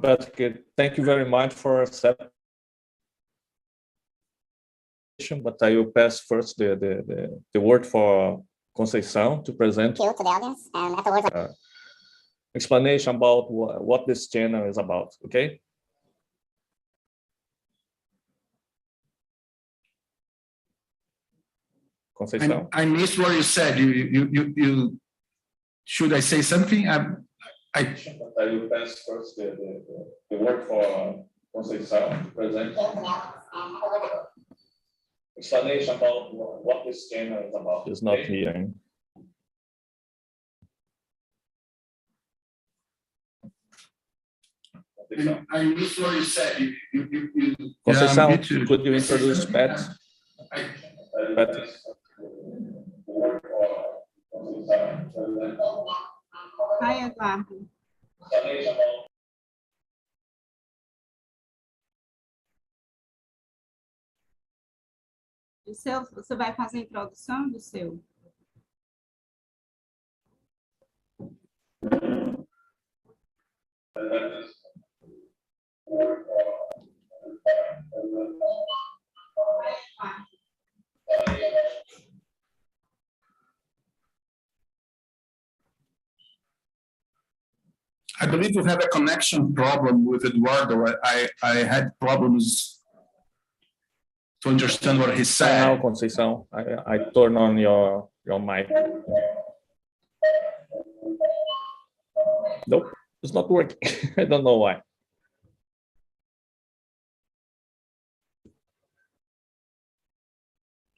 But thank you very much for accepting. But I will pass first the word for Conceição to present to the audience, and afterwards explanation about what this channel is about. Okay. Conceição. I missed what you said. You should I say something? I will pass first the word for Conceição to present explanation about what this channel is about. It's not here. I missed what you said. Conceição, could you introduce Pat? Pat. Hi, Eduardo. Você vai fazer a introdução do seu? I believe we have a connection problem with Eduardo. I had problems to understand what he said. Now, Conceição, I turn on your mic. Nope, it's not working. I don't know why.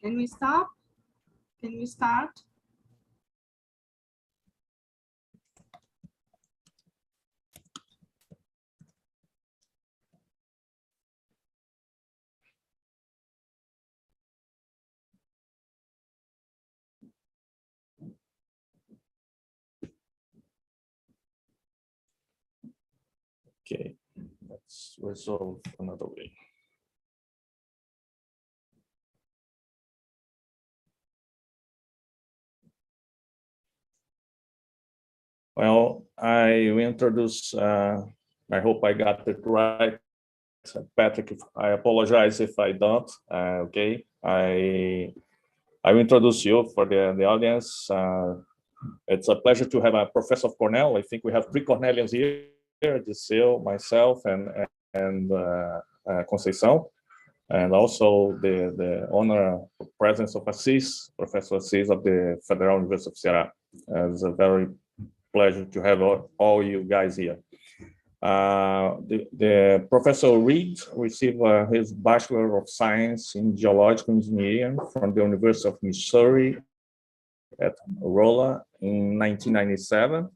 Can we stop? Can we start? Okay, let's resolve another way. Well, I will introduce, I hope I got it right. Patrick, I apologize if I don't. Okay, I will introduce you for the audience. It's a pleasure to have a professor of Cornell. I think we have 3 Cornellians here. Giselle, myself, and Conceição, and also the honor presence of Assis, Professor Assis of the Federal University of Ceará. It's a very pleasure to have all you guys here. The Professor Reed received his Bachelor of Science in Geological Engineering from the University of Missouri at Rolla in 1997.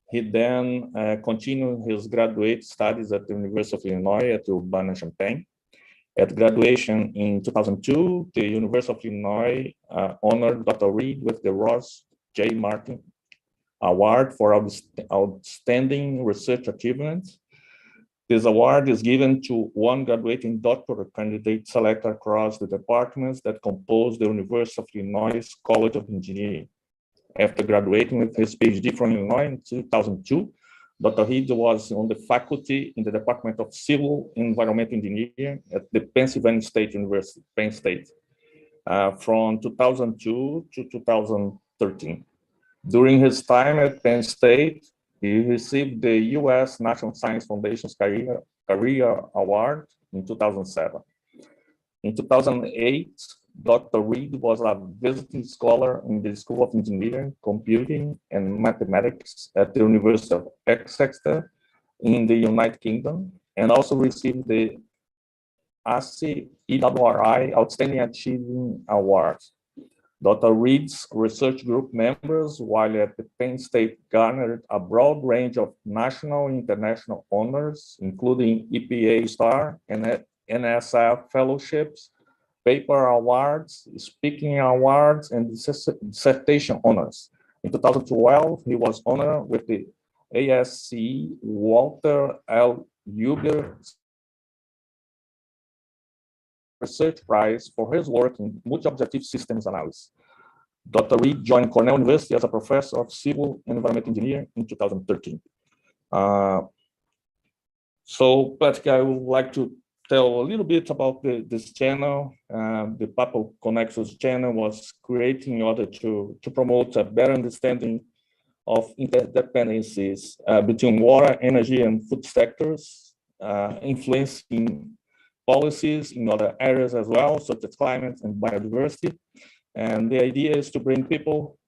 He then continued his graduate studies at the University of Illinois at Urbana-Champaign. At graduation in 2002, the University of Illinois honored Dr. Reed with the Ross J. Martin Award for Outstanding Research Achievements. This award is given to one graduating doctoral candidate selected across the departments that compose the University of Illinois College of Engineering. After graduating with his PhD from Illinois in 2002, Dr. Reed was on the faculty in the Department of Civil Environmental Engineering at the Pennsylvania State University, Penn State, from 2002 to 2013. During his time at Penn State, he received the U.S. National Science Foundation's Career Award in 2007. In 2008, Dr. Reed was a visiting scholar in the School of Engineering, Computing, and Mathematics at the University of Exeter in the United Kingdom, and also received the ACEWRI Outstanding Achieving Award. Dr. Reed's research group members, while at the Penn State, garnered a broad range of national and international honors, including EPA Star and NSF fellowships, paper awards, speaking awards, and dissertation honors. In 2012, he was honored with the ASCE Walter L. Huber Research Prize for his work in multi-objective systems analysis. Dr. Reed joined Cornell University as a professor of civil and environmental engineering in 2013. So, Patrick, I would like to tell a little bit about this channel. The Papal Conexus channel was created in order to promote a better understanding of interdependencies between water, energy, and food sectors, influencing policies in other areas as well, such as climate and biodiversity. And the idea is to bring people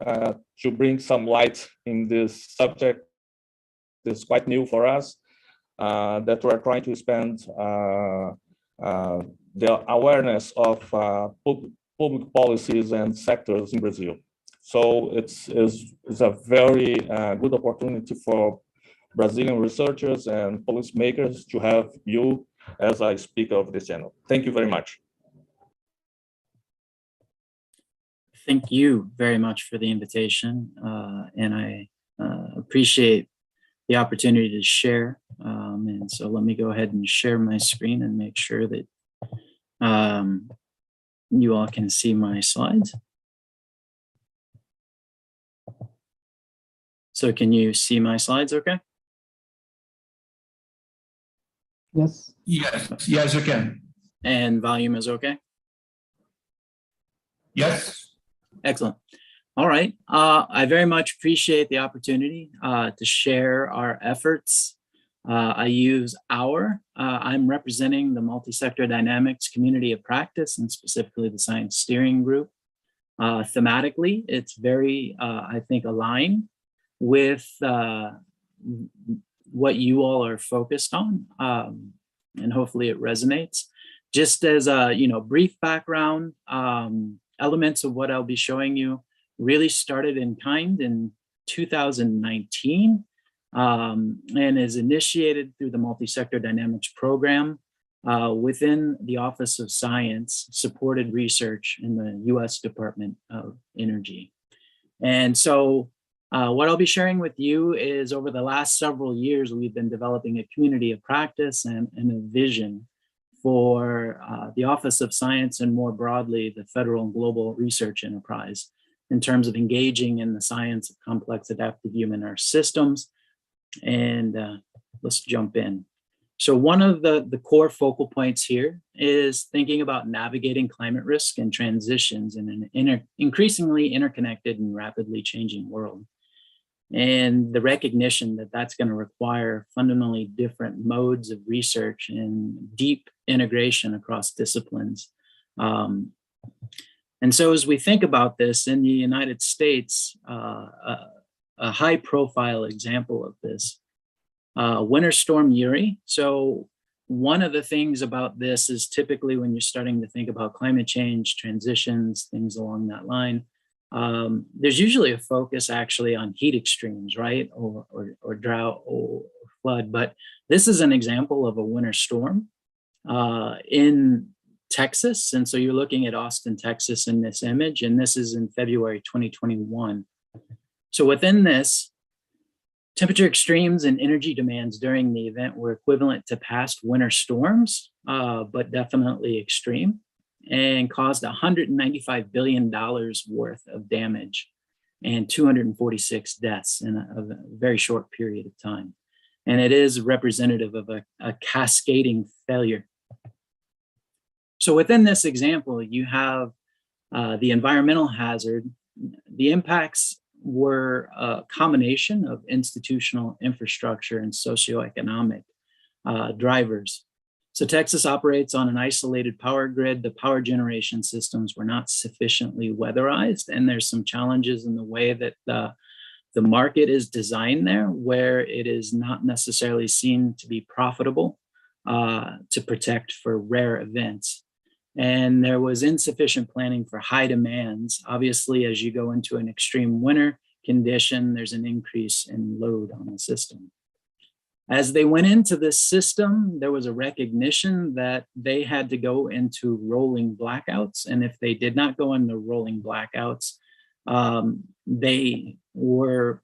to bring some light in this subject. It's quite new for us, that we're trying to expand the awareness of public policies and sectors in Brazil. So it's a very good opportunity for Brazilian researchers and policymakers to have you as a speaker of this channel. Thank you very much. Thank you very much for the invitation, and I appreciate the opportunity to share. And so let me go ahead and share my screen and make sure that you all can see my slides. So can you see my slides okay? Yes. Yes, you can. And volume is okay? Yes. Excellent. All right. I very much appreciate the opportunity to share our efforts. I use our. I'm representing the Multisector Dynamics community of practice, and specifically the science steering group. Thematically, it's very, I think, aligned with what you all are focused on, and hopefully it resonates. Just as a brief background, elements of what I'll be showing you really started in kind in 2019, and is initiated through the Multisector Dynamics program within the Office of Science Supported Research in the U.S. Department of Energy. And so what I'll be sharing with you is, over the last several years, we've been developing a community of practice and a vision for the Office of Science, and more broadly, the federal and global research enterprise, in terms of engaging in the science of complex adaptive human Earth systems. And let's jump in. So one of the core focal points here is thinking about navigating climate risk and transitions in an increasingly interconnected and rapidly changing world. And the recognition that that's going to require fundamentally different modes of research and deep integration across disciplines. And so as we think about this in the United States, a high profile example of this, Winter Storm Uri. So one of the things about this is, typically when you're starting to think about climate change, transitions, things along that line, there's usually a focus actually on heat extremes, right? Or drought or flood. But this is an example of a winter storm in Texas. And so you're looking at Austin, Texas in this image, and this is in February 2021. So within this, temperature extremes and energy demands during the event were equivalent to past winter storms, but definitely extreme, and caused $195 billion worth of damage and 246 deaths in a very short period of time. And it is representative of a cascading failure. So within this example, you have the environmental hazard. The impacts were a combination of institutional infrastructure and socioeconomic drivers. So Texas operates on an isolated power grid. The power generation systems were not sufficiently weatherized, and there's some challenges in the way that the market is designed there, where it is not necessarily seen to be profitable to protect for rare events. And there was insufficient planning for high demands. Obviously, as you go into an extreme winter condition, there's an increase in load on the system. As they went into this system, there was a recognition that they had to go into rolling blackouts. And if they did not go into rolling blackouts, they were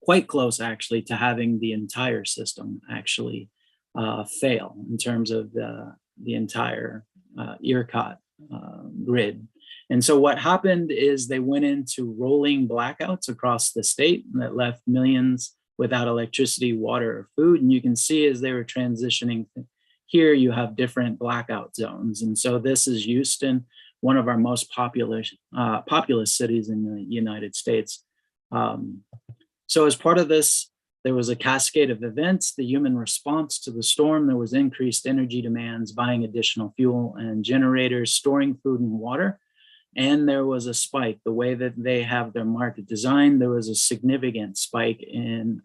quite close actually to having the entire system actually fail in terms of the entire ERCOT grid. And so what happened is they went into rolling blackouts across the state, and that left millions without electricity, water, or food. And you can see as they were transitioning here, you have different blackout zones. And so this is Houston, one of our most populous cities in the United States. So as part of this, there was a cascade of events, the human response to the storm. There was increased energy demands, buying additional fuel and generators, storing food and water. And there was a spike. The way that they have their market designed, there was a significant spike in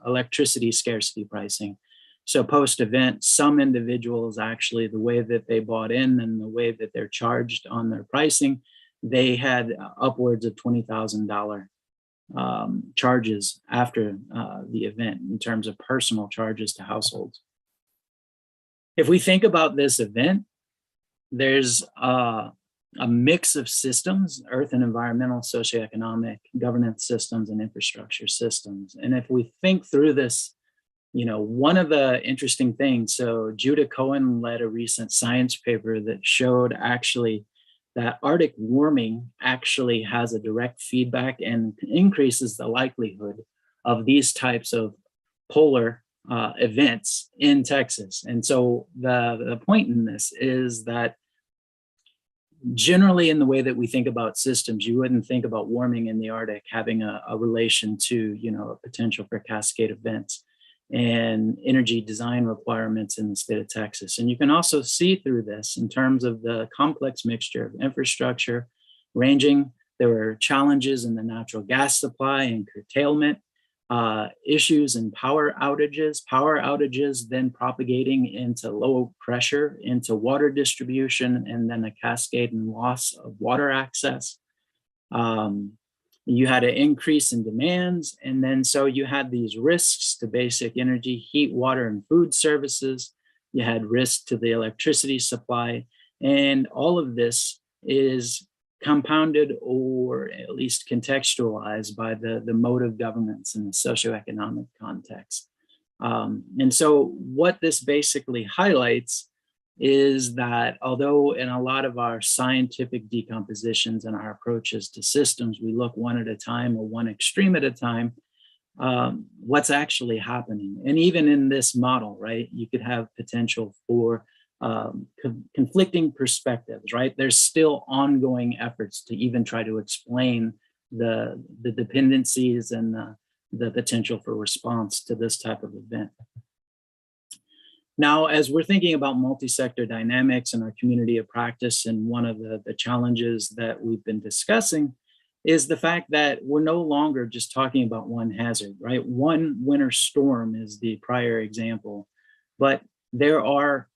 electricity scarcity pricing. So post-event, some individuals actually, the way that they bought in and the way that they're charged on their pricing, they had upwards of $20,000 charges after the event in terms of personal charges to households. If we think about this event, there's a mix of systems: earth and environmental, socioeconomic, governance systems, and infrastructure systems. And if we think through this, you know, one of the interesting things, so Judah Cohen led a recent science paper that showed actually that Arctic warming actually has a direct feedback and increases the likelihood of these types of polar events in Texas. And so the point in this is that generally in the way that we think about systems, you wouldn't think about warming in the Arctic having a relation to, you know, a potential for cascade events and energy design requirements in the state of Texas. And you can also see through this in terms of the complex mixture of infrastructure ranging. There were challenges in the natural gas supply and curtailment, issues in power outages then propagating into low pressure, into water distribution, and then a cascade and loss of water access. You had an increase in demands, and then so you had these risks to basic energy, heat, water, and food services. You had risk to the electricity supply, and all of this is compounded or at least contextualized by the mode of governance in the socioeconomic context. And so what this basically highlights is that although in a lot of our scientific decompositions and our approaches to systems, we look one at a time or one extreme at a time, what's actually happening. And even in this model, right, you could have potential for conflicting perspectives, right? There's still ongoing efforts to even try to explain the dependencies and the potential for response to this type of event. Now, as we're thinking about multi-sector dynamics in our community of practice, and one of the challenges that we've been discussing is the fact that we're no longer just talking about one hazard, right? One winter storm is the prior example, but there are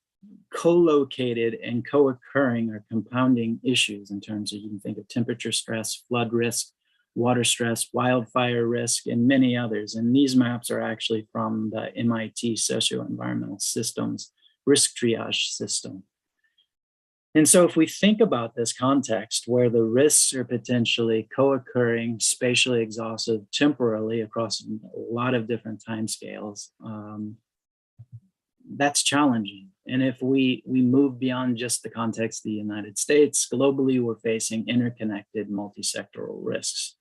co-located and co-occurring or compounding issues in terms of, you can think of temperature stress, flood risk, water stress, wildfire risk, and many others. And these maps are actually from the MIT Socio-Environmental Systems risk triage system. And so if we think about this context where the risks are potentially co-occurring, spatially exhaustive, temporally across a lot of different timescales, that's challenging. And if we move beyond just the context of the United States, globally, we're facing interconnected multisectoral risks.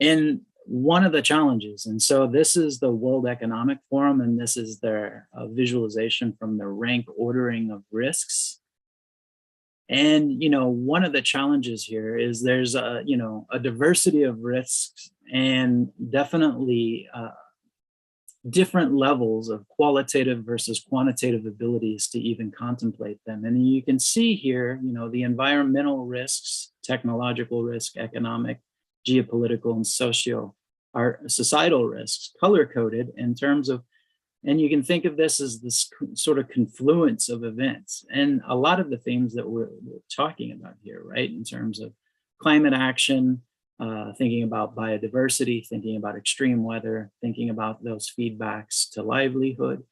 And one of the challenges, and so this is the World Economic Forum, and this is their visualization from the rank ordering of risks. And, you know, one of the challenges here is there's a, you know, a diversity of risks and definitely different levels of qualitative versus quantitative abilities to even contemplate them. And you can see here, you know, the environmental risks, technological risk, economic, geopolitical, and societal risks, color-coded in terms of, and you can think of this as this sort of confluence of events. And a lot of the themes that we're talking about here, right, in terms of climate action, thinking about biodiversity, thinking about extreme weather, thinking about those feedbacks to livelihood.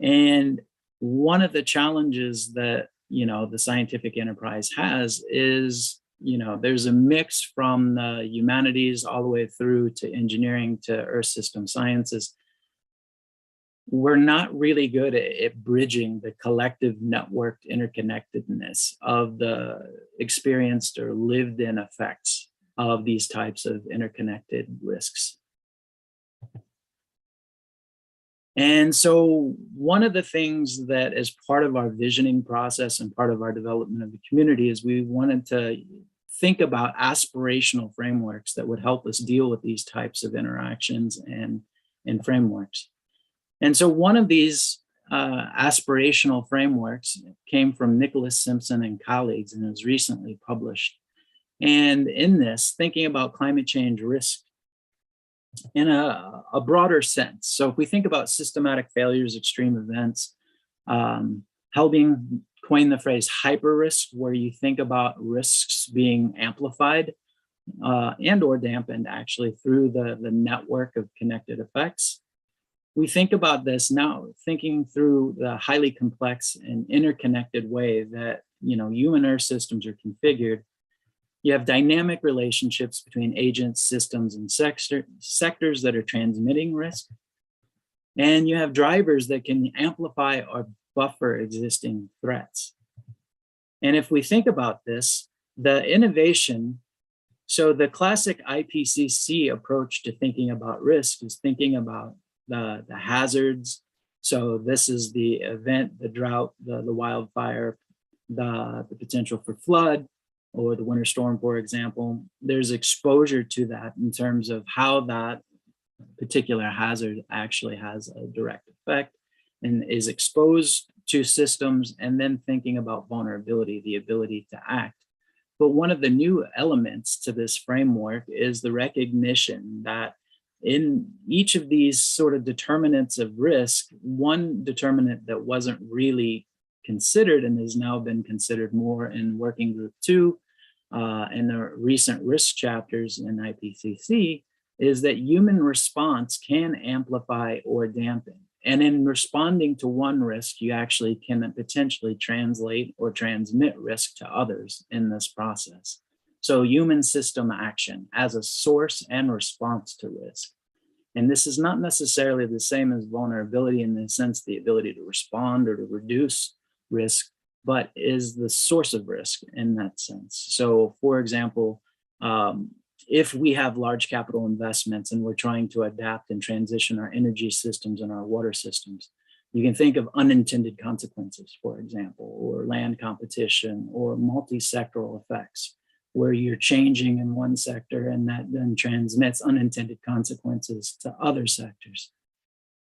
And one of the challenges that, you know, the scientific enterprise has is, you know, there's a mix from the humanities all the way through to engineering to earth system sciences. We're not really good at bridging the collective networked interconnectedness of the experienced or lived in effects of these types of interconnected risks. And so one of the things that as part of our visioning process and part of our development of the community is we wanted to think about aspirational frameworks that would help us deal with these types of interactions and frameworks. And so one of these aspirational frameworks came from Nicholas Simpson and colleagues and was recently published. And in this, thinking about climate change risk in a broader sense. So if we think about systematic failures, extreme events, Helbing coined the phrase hyper risk, where you think about risks being amplified and or dampened actually through the network of connected effects. We think about this now, thinking through the highly complex and interconnected way that human Earth systems are configured. You have dynamic relationships between agents, systems, and sectors that are transmitting risk. And you have drivers that can amplify or buffer existing threats. And if we think about this, the innovation, so the classic IPCC approach to thinking about risk is thinking about the hazards. So this is the event, the drought, the wildfire, the potential for flood, or the winter storm, for example. There's exposure to that in terms of how that particular hazard actually has a direct effect and is exposed to systems, and then thinking about vulnerability, the ability to act. But one of the new elements to this framework is the recognition that in each of these sort of determinants of risk, one determinant that wasn't really considered and has now been considered more in Working Group 2 and the recent risk chapters in IPCC is that human response can amplify or dampen. And in responding to one risk, you actually can potentially translate or transmit risk to others in this process. So human system action as a source and response to risk. And this is not necessarily the same as vulnerability in the sense the ability to respond or to reduce risk, but is the source of risk in that sense. So for example, if we have large capital investments and we're trying to adapt and transition our energy systems and our water systems, you can think of unintended consequences, for example, or land competition or multisectoral effects, where you're changing in one sector and that then transmits unintended consequences to other sectors.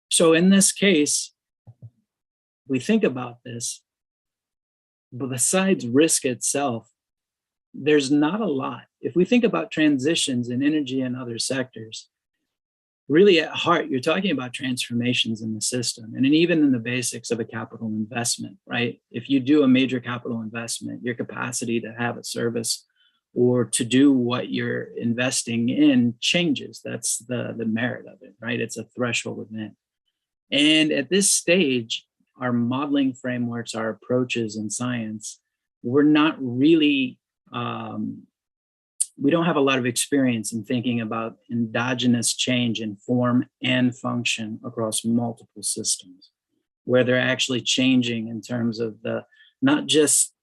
So in this case, we think about this, but besides risk itself, there's not a lot. If we think about transitions in energy and other sectors, really at heart, you're talking about transformations in the system and even in the basics of a capital investment, right? If you do a major capital investment, your capacity to have a service or to do what you're investing in changes. That's the merit of it, right? It's a threshold event. And at this stage, our modeling frameworks, our approaches in science, we're not really, we don't have a lot of experience in thinking about endogenous change in form and function across multiple systems, where they're actually changing in terms of the, not just,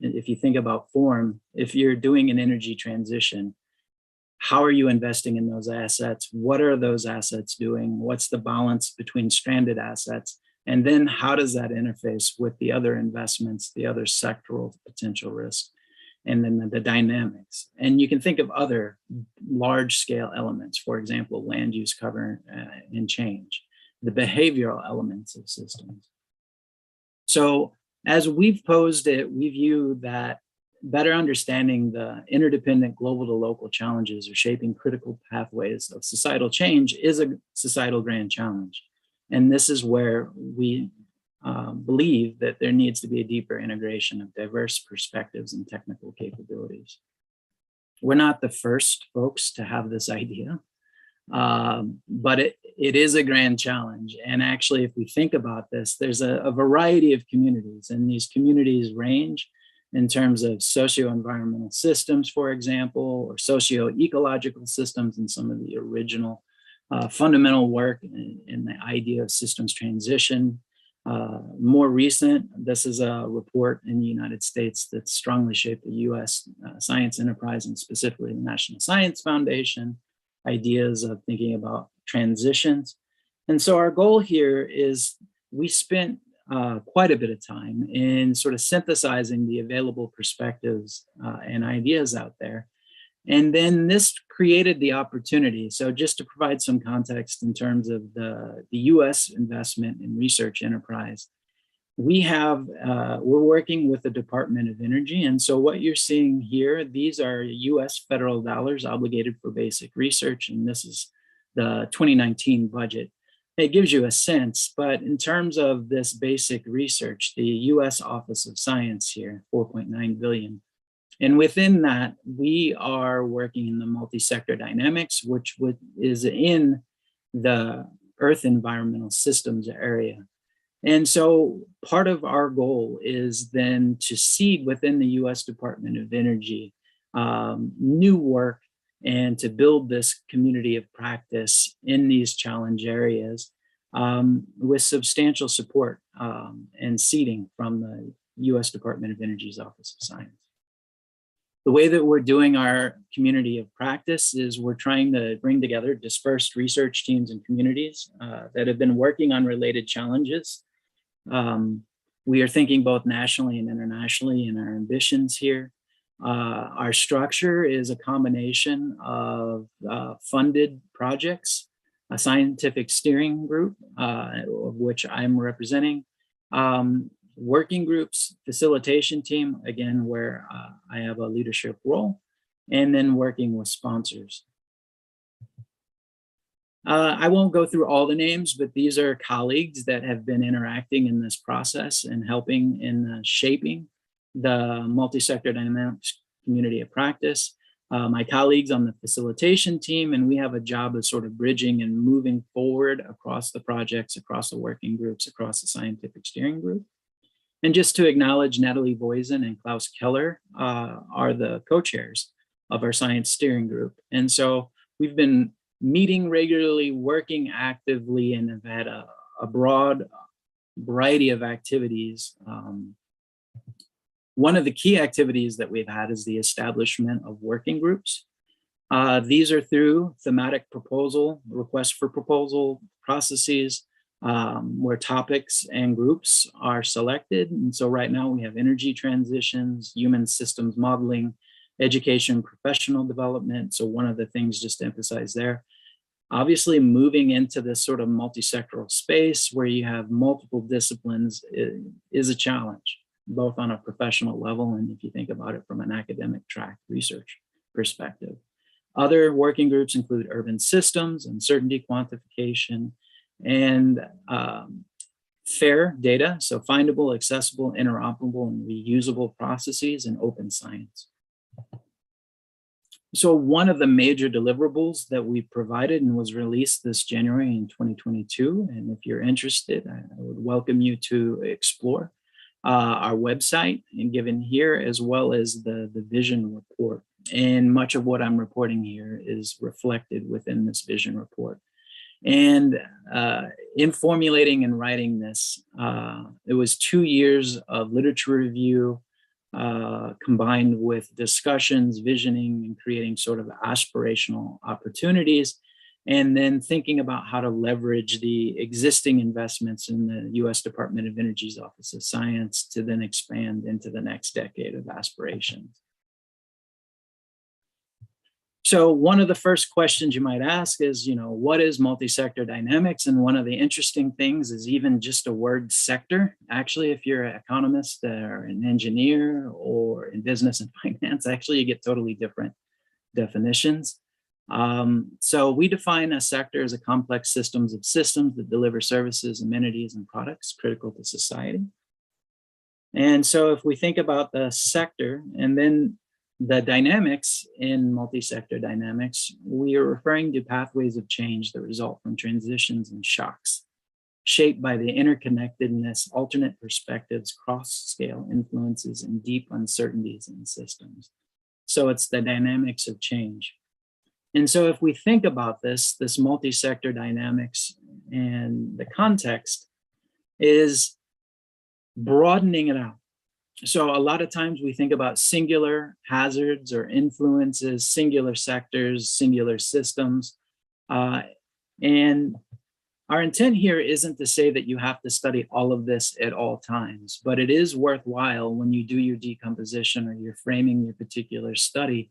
if you think about form, if you're doing an energy transition, how are you investing in those assets? What are those assets doing? What's the balance between stranded assets? And then how does that interface with the other investments, the other sectoral potential risks, and then the dynamics? And you can think of other large scale elements, for example, land use cover and change, the behavioral elements of systems. So as we've posed it, we view that better understanding the interdependent global to local challenges or shaping critical pathways of societal change is a societal grand challenge. And this is where we believe that there needs to be a deeper integration of diverse perspectives and technical capabilities. We're not the first folks to have this idea, but it is a grand challenge. And actually, if we think about this, there's a variety of communities, and these communities range in terms of socio-environmental systems, for example, or socio-ecological systems in some of the original fundamental work in the idea of systems transition. More recent, this is a report in the United States that strongly shaped the US science enterprise and specifically the National Science Foundation, ideas of thinking about transitions. And so our goal here is we spent quite a bit of time in sort of synthesizing the available perspectives and ideas out there. And then this created the opportunity. So just to provide some context in terms of the US investment in research enterprise, we're working with the Department of Energy. And so what you're seeing here, these are US federal dollars obligated for basic research. And this is the 2019 budget. It gives you a sense, but in terms of this basic research, the US Office of Science here, 4.9 billion. And within that, we are working in the multi-sector dynamics, which is in the Earth environmental systems area. And so part of our goal is then to seed within the US Department of Energy new work and to build this community of practice in these challenge areas with substantial support and seeding from the US Department of Energy's Office of Science. The way that we're doing our community of practice is we're trying to bring together dispersed research teams and communities that have been working on related challenges. We are thinking both nationally and internationally in our ambitions here. Our structure is a combination of funded projects, a scientific steering group, of which I'm representing, working groups, facilitation team, again, where I have a leadership role, and then working with sponsors. I won't go through all the names, but these are colleagues that have been interacting in this process and helping in shaping the multi-sector dynamics community of practice. My colleagues on the facilitation team, and we have a job of sort of bridging and moving forward across the projects, across the working groups, across the scientific steering group. And just to acknowledge Natalie Voisin and Klaus Keller are the co-chairs of our science steering group. And so we've been meeting regularly, working actively, and have had a broad variety of activities. One of the key activities that we've had is the establishment of working groups. These are through thematic proposal, request for proposal processes, where topics and groups are selected. And so right now we have energy transitions, human systems modeling, education, professional development. So one of the things just to emphasize there, obviously moving into this sort of multi-sectoral space where you have multiple disciplines is a challenge, both on a professional level and if you think about it from an academic track research perspective. Other working groups include urban systems, uncertainty quantification, and FAIR data, so findable, accessible, interoperable, and reusable processes, and open science. So one of the major deliverables that we provided and was released this January in 2022, and if you're interested, I would welcome you to explore our website and given here, as well as the vision report. And much of what I'm reporting here is reflected within this vision report. And in formulating and writing this, it was 2 years of literature review combined with discussions, visioning, and creating sort of aspirational opportunities, and then thinking about how to leverage the existing investments in the US Department of Energy's Office of Science to then expand into the next decade of aspirations. So one of the first questions you might ask is, what is multi-sector dynamics? And one of the interesting things is even just a word sector. Actually, if you're an economist or an engineer or in business and finance, actually you get totally different definitions. So we define a sector as a complex systems of systems that deliver services, amenities, and products critical to society. And so if we think about the sector and then the dynamics in multi-sector dynamics, we are referring to pathways of change that result from transitions and shocks, shaped by the interconnectedness, alternate perspectives, cross-scale influences, and deep uncertainties in systems. So it's the dynamics of change. And so if we think about this multi-sector dynamics and the context is broadening it out. So a lot of times we think about singular hazards or influences, singular sectors, singular systems. And Our intent here isn't to say that you have to study all of this at all times, but it is worthwhile when you do your decomposition or you're framing your particular study,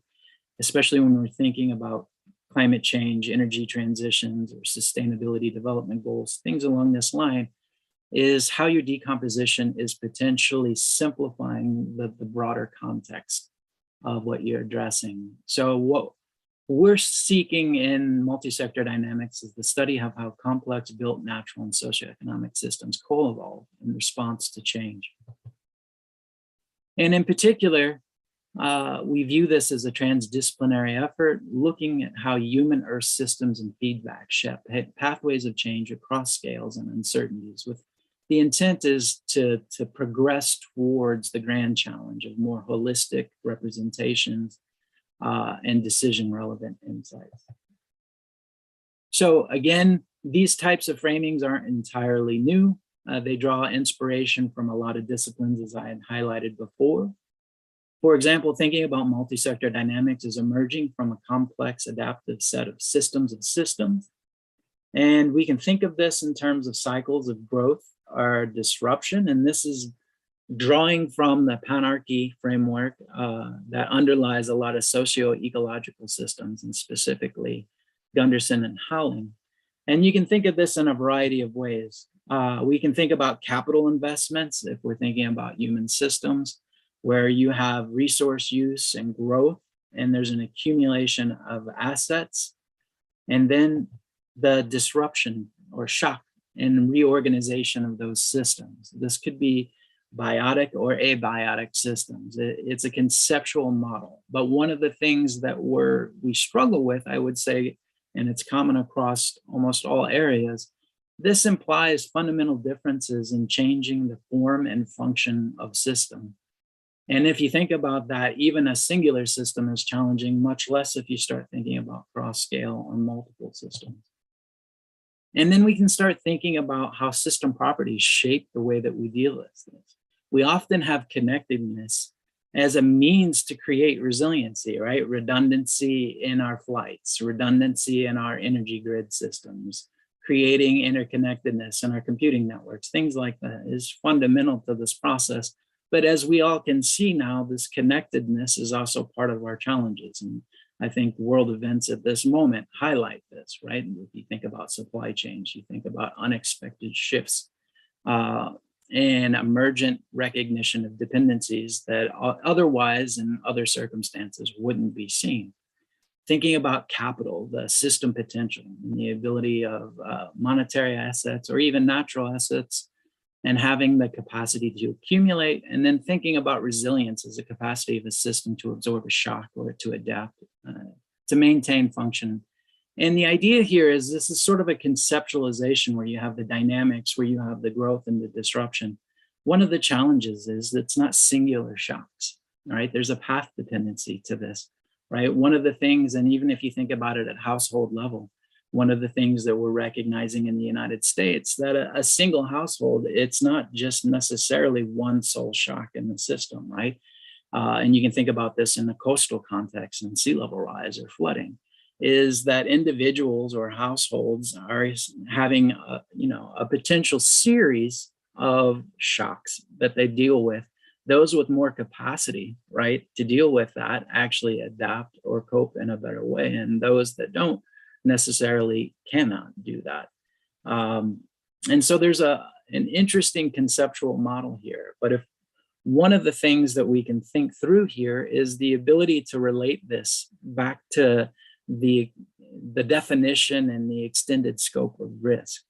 especially when we're thinking about climate change, energy transitions, or sustainability development goals, things along this line, is how your decomposition is potentially simplifying the broader context of what you're addressing. So what we're seeking in multi-sector dynamics is the study of how complex built natural and socioeconomic systems co-evolve in response to change. And in particular, we view this as a transdisciplinary effort, looking at how human Earth systems and feedback shape pathways of change across scales and uncertainties. With the intent is to progress towards the grand challenge of more holistic representations and decision-relevant insights. So again, these types of framings aren't entirely new. They draw inspiration from a lot of disciplines, as I had highlighted before. For example, thinking about multi-sector dynamics is emerging from a complex adaptive set of systems. And we can think of this in terms of cycles of growth or disruption. And this is drawing from the panarchy framework that underlies a lot of socio-ecological systems, and specifically Gunderson and Howling. And you can think of this in a variety of ways. We can think about capital investments if we're thinking about human systems, where you have resource use and growth, and there's an accumulation of assets, and then the disruption or shock and reorganization of those systems. This could be biotic or abiotic systems. It's a conceptual model, but one of the things that we struggle with, I would say, and it's common across almost all areas, this implies fundamental differences in changing the form and function of system. And if you think about that, even a singular system is challenging, much less if you start thinking about cross-scale or multiple systems. And then we can start thinking about how system properties shape the way that we deal with this. We often have connectedness as a means to create resiliency, right? Redundancy in our flights, redundancy in our energy grid systems, creating interconnectedness in our computing networks, things like that is fundamental to this process. But as we all can see now, this connectedness is also part of our challenges. And I think world events at this moment highlight this, right? If you think about supply chains, you think about unexpected shifts and emergent recognition of dependencies that otherwise in other circumstances wouldn't be seen. Thinking about capital, the system potential, and the ability of monetary assets or even natural assets, and having the capacity to accumulate, and then thinking about resilience as a capacity of a system to absorb a shock or to adapt, to maintain function. And the idea here is this is sort of a conceptualization where you have the dynamics, where you have the growth and the disruption. One of the challenges is that it's not singular shocks, right? There's a path dependency to this, right? One of the things, and even if you think about it at household level, one of the things that we're recognizing in the United States, that a single household, it's not just necessarily one sole shock in the system, right? And you can think about this in the coastal context and sea level rise or flooding, is that individuals or households are having a potential series of shocks that they deal with. Those with more capacity, right, to deal with that actually adapt or cope in a better way. And those that don't necessarily cannot do that. And so there's an interesting conceptual model here. But if one of the things that we can think through here is the ability to relate this back to the definition and the extended scope of risk.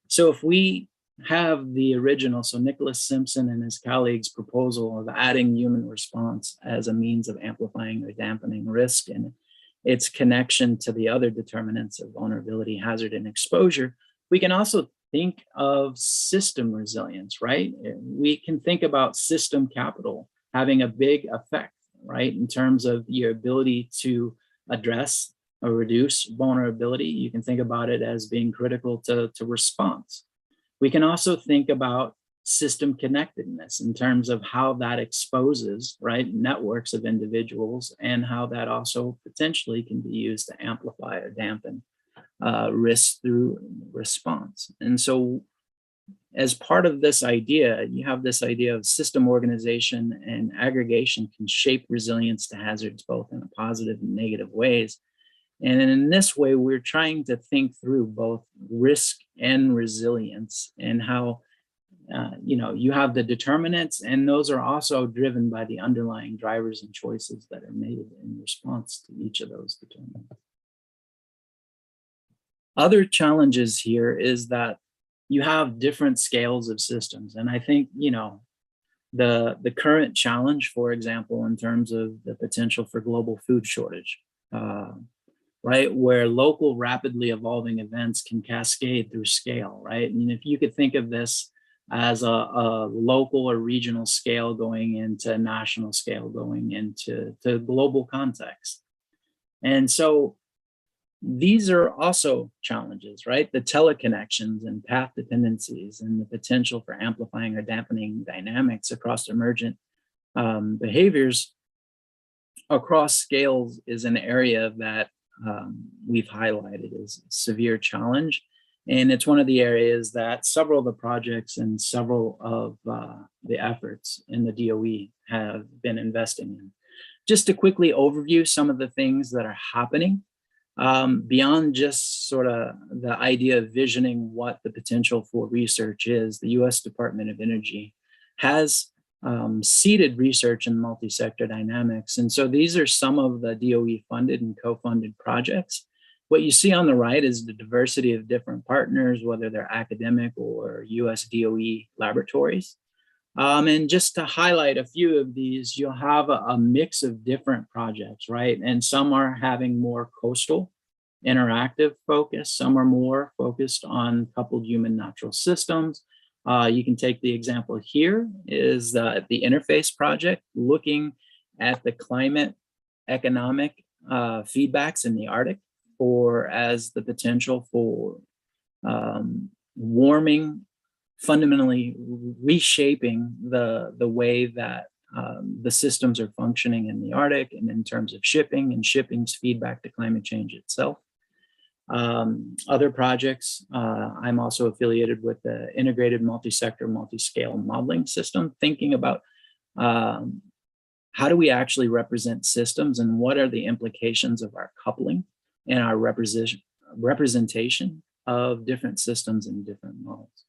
So if we have the original, so Nicholas Simpson and his colleagues' proposal of adding human response as a means of amplifying or dampening risk and its connection to the other determinants of vulnerability, hazard, and exposure, we can also think of system resilience, right? We can think about system capital having a big effect, right? In terms of your ability to address or reduce vulnerability. You can think about it as being critical to response. We can also think about system connectedness in terms of how that exposes, right, networks of individuals, and how that also potentially can be used to amplify or dampen risk through response. And so as part of this idea, you have this idea of system organization and aggregation can shape resilience to hazards, both in a positive and negative ways. And in this way, we're trying to think through both risk and resilience and how, you have the determinants, and those are also driven by the underlying drivers and choices that are made in response to each of those determinants. Other challenges here is that you have different scales of systems. And I think, the current challenge, for example, in terms of the potential for global food shortage, right, where local rapidly evolving events can cascade through scale, right? And if you could think of this as a local or regional scale going into national scale, going into global context. And so these are also challenges, right? The teleconnections and path dependencies and the potential for amplifying or dampening dynamics across emergent behaviors across scales is an area that we've highlighted as a severe challenge. And it's one of the areas that several of the projects and several of the efforts in the DOE have been investing in. Just to quickly overview some of the things that are happening beyond just sort of the idea of visioning what the potential for research is, the US Department of Energy has seeded research in multi-sector dynamics. And so these are some of the DOE funded and co-funded projects. What you see on the right is the diversity of different partners, whether they're academic or US DOE laboratories. And just to highlight a few of these, you'll have a mix of different projects, right? And some are having more coastal interactive focus. Some are more focused on coupled human natural systems. You can take the example here is the Interface project, looking at the climate economic feedbacks in the Arctic as the potential for warming, fundamentally reshaping the way that the systems are functioning in the Arctic and in terms of shipping and shipping's feedback to climate change itself. Other projects, I'm also affiliated with the Integrated Multi-Sector Multi-Scale Modeling System, thinking about how do we actually represent systems and what are the implications of our coupling and our representation of different systems in different models.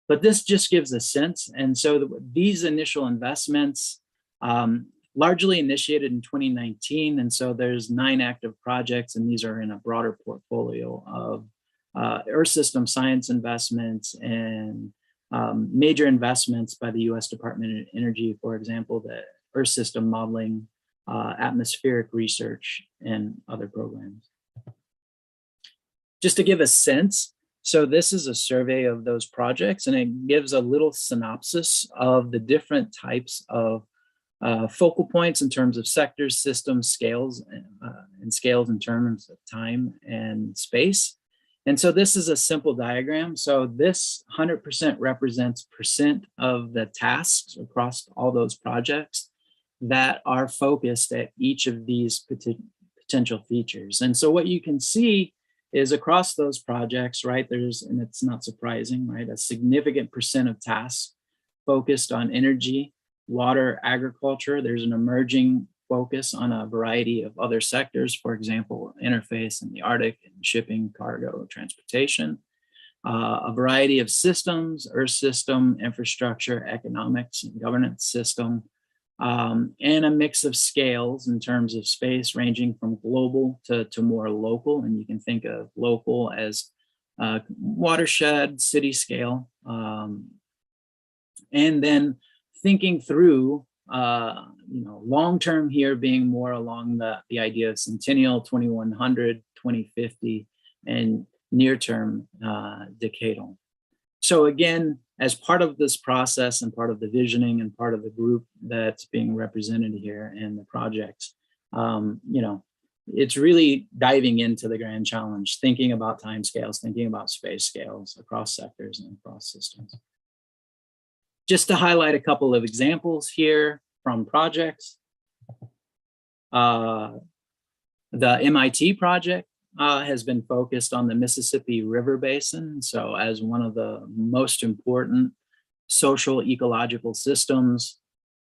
But this just gives a sense. And so these initial investments largely initiated in 2019. And so there's 9 active projects, and these are in a broader portfolio of Earth system science investments and major investments by the US Department of Energy, for example, the Earth system modeling, atmospheric research, and other programs. Just to give a sense, so this is a survey of those projects, and it gives a little synopsis of the different types of focal points in terms of sectors, systems, scales, and scales in terms of time and space. And so this is a simple diagram. So this 100% represents % of the tasks across all those projects that are focused at each of these potential features. And so what you can see is across those projects, right, and it's not surprising, right, a significant % of tasks focused on energy, water, agriculture. There's an emerging focus on a variety of other sectors, for example, interface in the Arctic and shipping, cargo, transportation, a variety of systems, earth system, infrastructure, economics, and governance system, and a mix of scales in terms of space ranging from global to more local. And you can think of local as watershed, city scale, and then thinking through, long-term here being more along the idea of centennial, 2100, 2050, and near-term decadal. So again, as part of this process and part of the visioning and part of the group that's being represented here in the projects, it's really diving into the grand challenge, thinking about timescales, thinking about space scales across sectors and across systems. Just to highlight a couple of examples here from projects. The MIT project has been focused on the Mississippi River Basin. So as one of the most important social ecological systems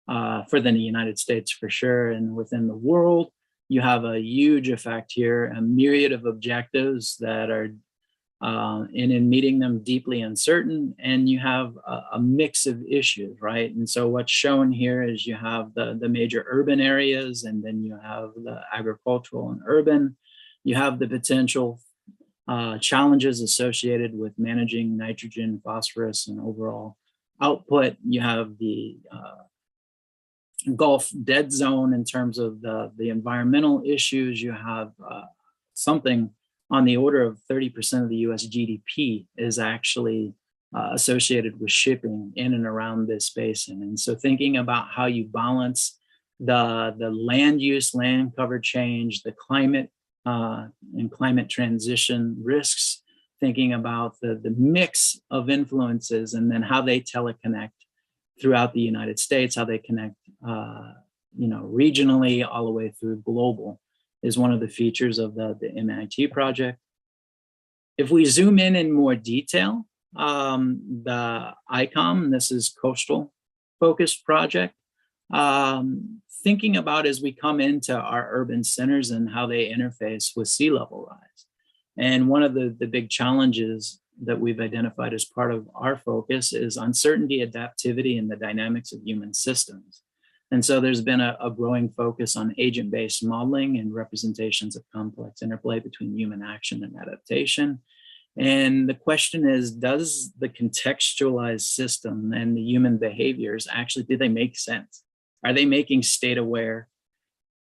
for the United States for sure, and within the world, you have a huge effect here, a myriad of objectives that are in meeting them deeply uncertain, and you have a mix of issues, right? And so what's shown here is you have the major urban areas, and then you have the agricultural and urban. You have the potential challenges associated with managing nitrogen, phosphorus, and overall output. You have the Gulf dead zone in terms of the environmental issues. You have something on the order of 30% of the US GDP is actually associated with shipping in and around this basin. And so thinking about how you balance the land use, land cover change, the climate and climate transition risks, thinking about the mix of influences and then how they teleconnect throughout the United States, how they connect regionally all the way through global, is one of the features of the MIT project. If we zoom in more detail, the ICOM, this is coastal focused project, thinking about as we come into our urban centers and how they interface with sea level rise. And one of the big challenges that we've identified as part of our focus is uncertainty, adaptivity, and the dynamics of human systems. And so there's been a growing focus on agent-based modeling and representations of complex interplay between human action and adaptation. And the question is, does the contextualized system and the human behaviors actually, do they make sense? Are they making state-aware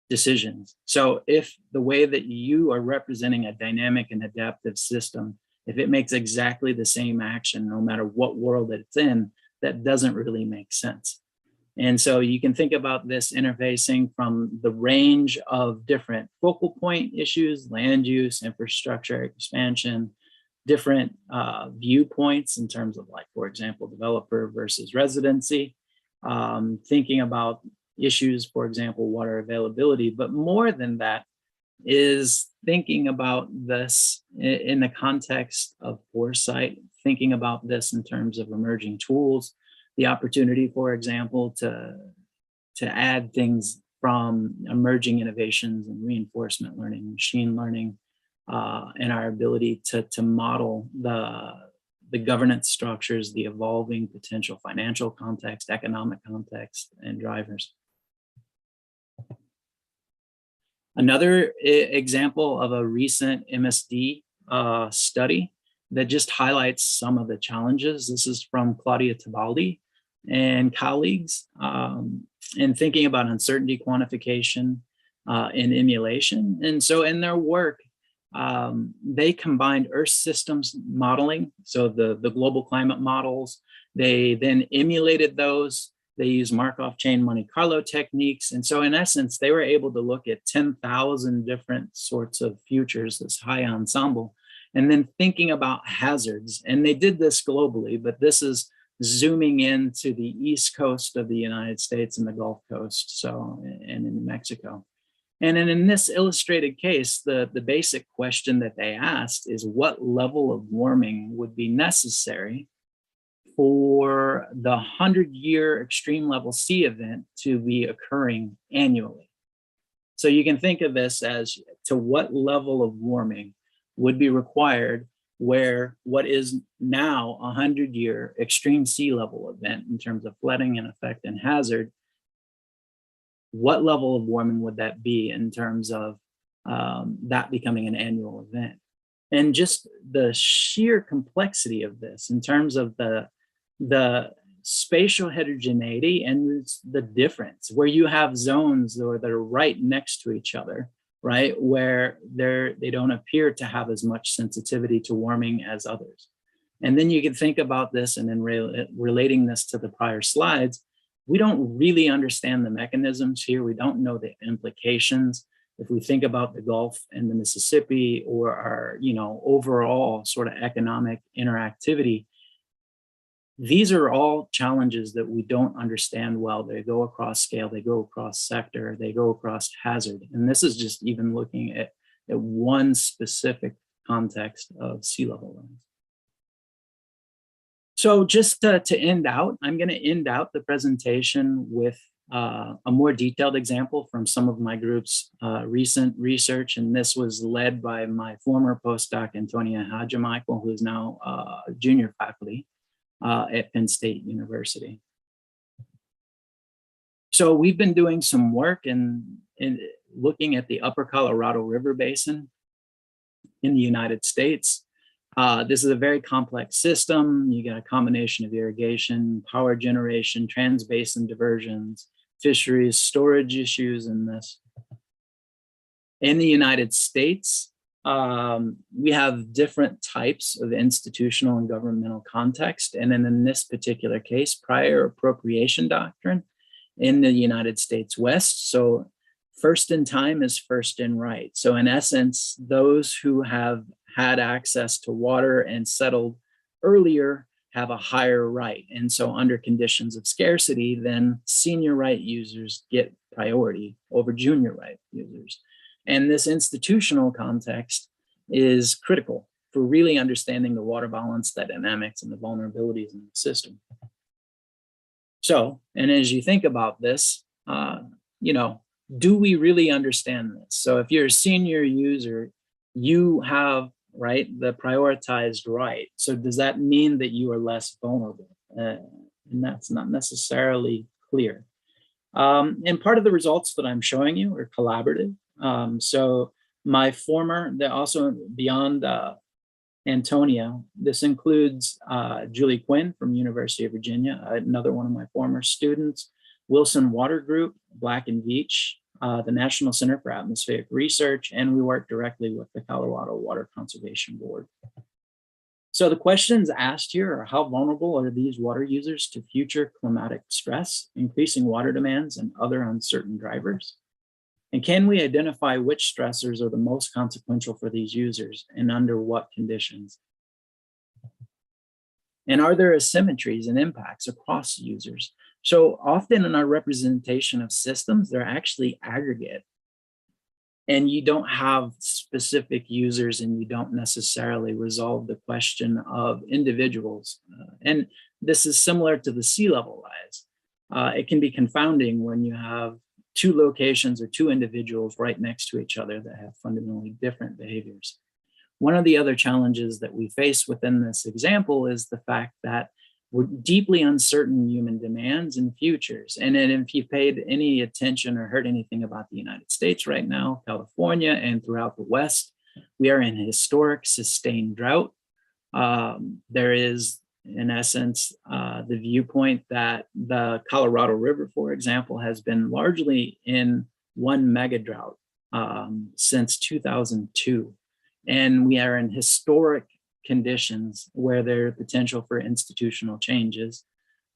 decisions? So if the way that you are representing a dynamic and adaptive system, if it makes exactly the same action, no matter what world it's in, that doesn't really make sense. And so you can think about this interfacing from the range of different focal point issues, land use, infrastructure expansion, different viewpoints in terms of, like, for example, developer versus residency, thinking about issues, for example, water availability. But more than that is thinking about this in the context of foresight, thinking about this in terms of emerging tools, the opportunity, for example, to add things from emerging innovations and reinforcement learning, machine learning, and our ability to model the governance structures, the evolving potential financial context, economic context, and drivers. Another example of a recent MSD study that just highlights some of the challenges. This is from Claudia Tibaldi and colleagues, in thinking about uncertainty quantification and emulation. And so in their work, they combined Earth systems modeling, so the global climate models. They then emulated those. They used Markov chain Monte Carlo techniques. And so in essence, they were able to look at 10,000 different sorts of futures, this high ensemble, and then thinking about hazards. And they did this globally, but this is zooming into the East Coast of the United States and the Gulf Coast, so, and in Mexico. And in this illustrated case, the basic question that they asked is, what level of warming would be necessary for the 100-year extreme level sea event to be occurring annually? So you can think of this as to what level of warming would be required where what is now a 100-year extreme sea level event in terms of flooding and effect and hazard, what level of warming would that be in terms of that becoming an annual event? And just the sheer complexity of this in terms of the spatial heterogeneity and the difference where you have zones that are right next to each other, right, where they don't appear to have as much sensitivity to warming as others. And then you can think about this, and then relating this to the prior slides, we don't really understand the mechanisms here. We don't know the implications. If we think about the Gulf and the Mississippi, or our, overall sort of economic interactivity, these are all challenges that we don't understand well. They go across scale, they go across sector, they go across hazard. And this is just even looking at at one specific context of sea level rise. So just to end out, I'm going to end out the presentation with a more detailed example from some of my group's recent research, and this was led by my former postdoc, Antonia Hajimichael, who is now junior faculty at Penn State University. So we've been doing some work in looking at the upper Colorado River Basin in the United States. This is a very complex system. You got a combination of irrigation, power generation, trans-basin diversions, fisheries, storage issues in this. In the United States, we have different types of institutional and governmental context. And then in this particular case, prior appropriation doctrine in the United States West. So first in time is first in right. So in essence, those who have had access to water and settled earlier have a higher right. And so under conditions of scarcity, then senior right users get priority over junior right users. And this institutional context is critical for really understanding the water balance dynamics and the vulnerabilities in the system. So, and as you think about this, you know, do we really understand this? So if you're a senior user, you have, right, the prioritized right. So does that mean that you are less vulnerable? And that's not necessarily clear. And part of the results that I'm showing you are collaborative. So my former, also beyond Antonia, this includes Julie Quinn from University of Virginia, another one of my former students, Wilson Water Group, Black and Veatch, the National Center for Atmospheric Research, and we work directly with the Colorado Water Conservation Board. So the questions asked here are, how vulnerable are these water users to future climatic stress, increasing water demands, and other uncertain drivers? And can we identify which stressors are the most consequential for these users and under what conditions? And are there asymmetries and impacts across users? So often in our representation of systems, they're actually aggregate. And you don't have specific users and you don't necessarily resolve the question of individuals. And this is similar to the sea level rise. It can be confounding when you have two locations or two individuals right next to each other that have fundamentally different behaviors. One of the other challenges that we face within this example is the fact that we're deeply uncertain human demands and futures. And then if you paid any attention or heard anything about the United States right now, California and throughout the West, we are in historic sustained drought. There is, in essence, the viewpoint that the Colorado River, for example, has been largely in one mega drought since 2002. And we are in historic conditions where there are potential for institutional changes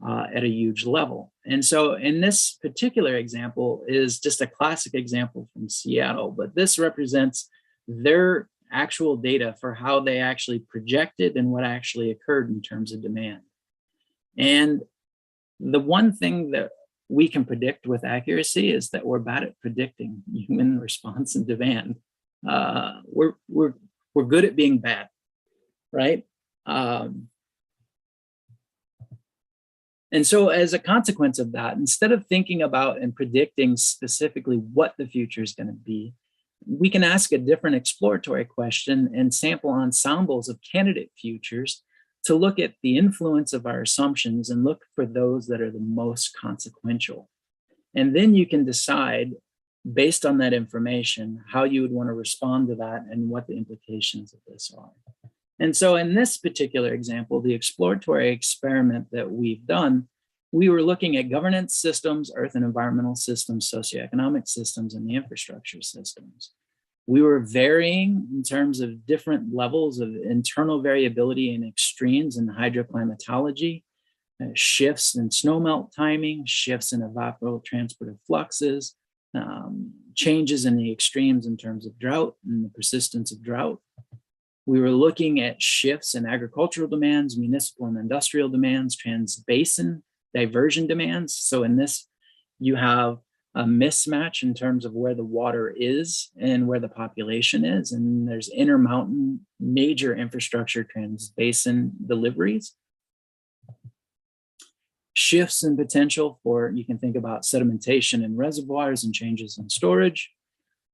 at a huge level. And so in this particular example is just a classic example from Seattle, but this represents their actual data for how they actually projected and what actually occurred in terms of demand. And the one thing that we can predict with accuracy is that we're bad at predicting human response and demand. We're good at being bad, right? And so as a consequence of that, instead of thinking about and predicting specifically what the future is going to be, we can ask a different exploratory question and sample ensembles of candidate futures to look at the influence of our assumptions and look for those that are the most consequential. And then you can decide, based on that information, how you would want to respond to that and what the implications of this are. And so in this particular example, the exploratory experiment that we've done, we were looking at governance systems, earth and environmental systems, socioeconomic systems, and the infrastructure systems. We were varying in terms of different levels of internal variability and extremes in hydroclimatology, shifts in snowmelt timing, shifts in evapotranspirative fluxes, changes in the extremes in terms of drought and the persistence of drought. We were looking at shifts in agricultural demands, municipal and industrial demands, trans-basin diversion demands. So in this, you have a mismatch in terms of where the water is and where the population is. And there's intermountain major infrastructure transbasin deliveries. Shifts in potential for, you can think about sedimentation in reservoirs and changes in storage.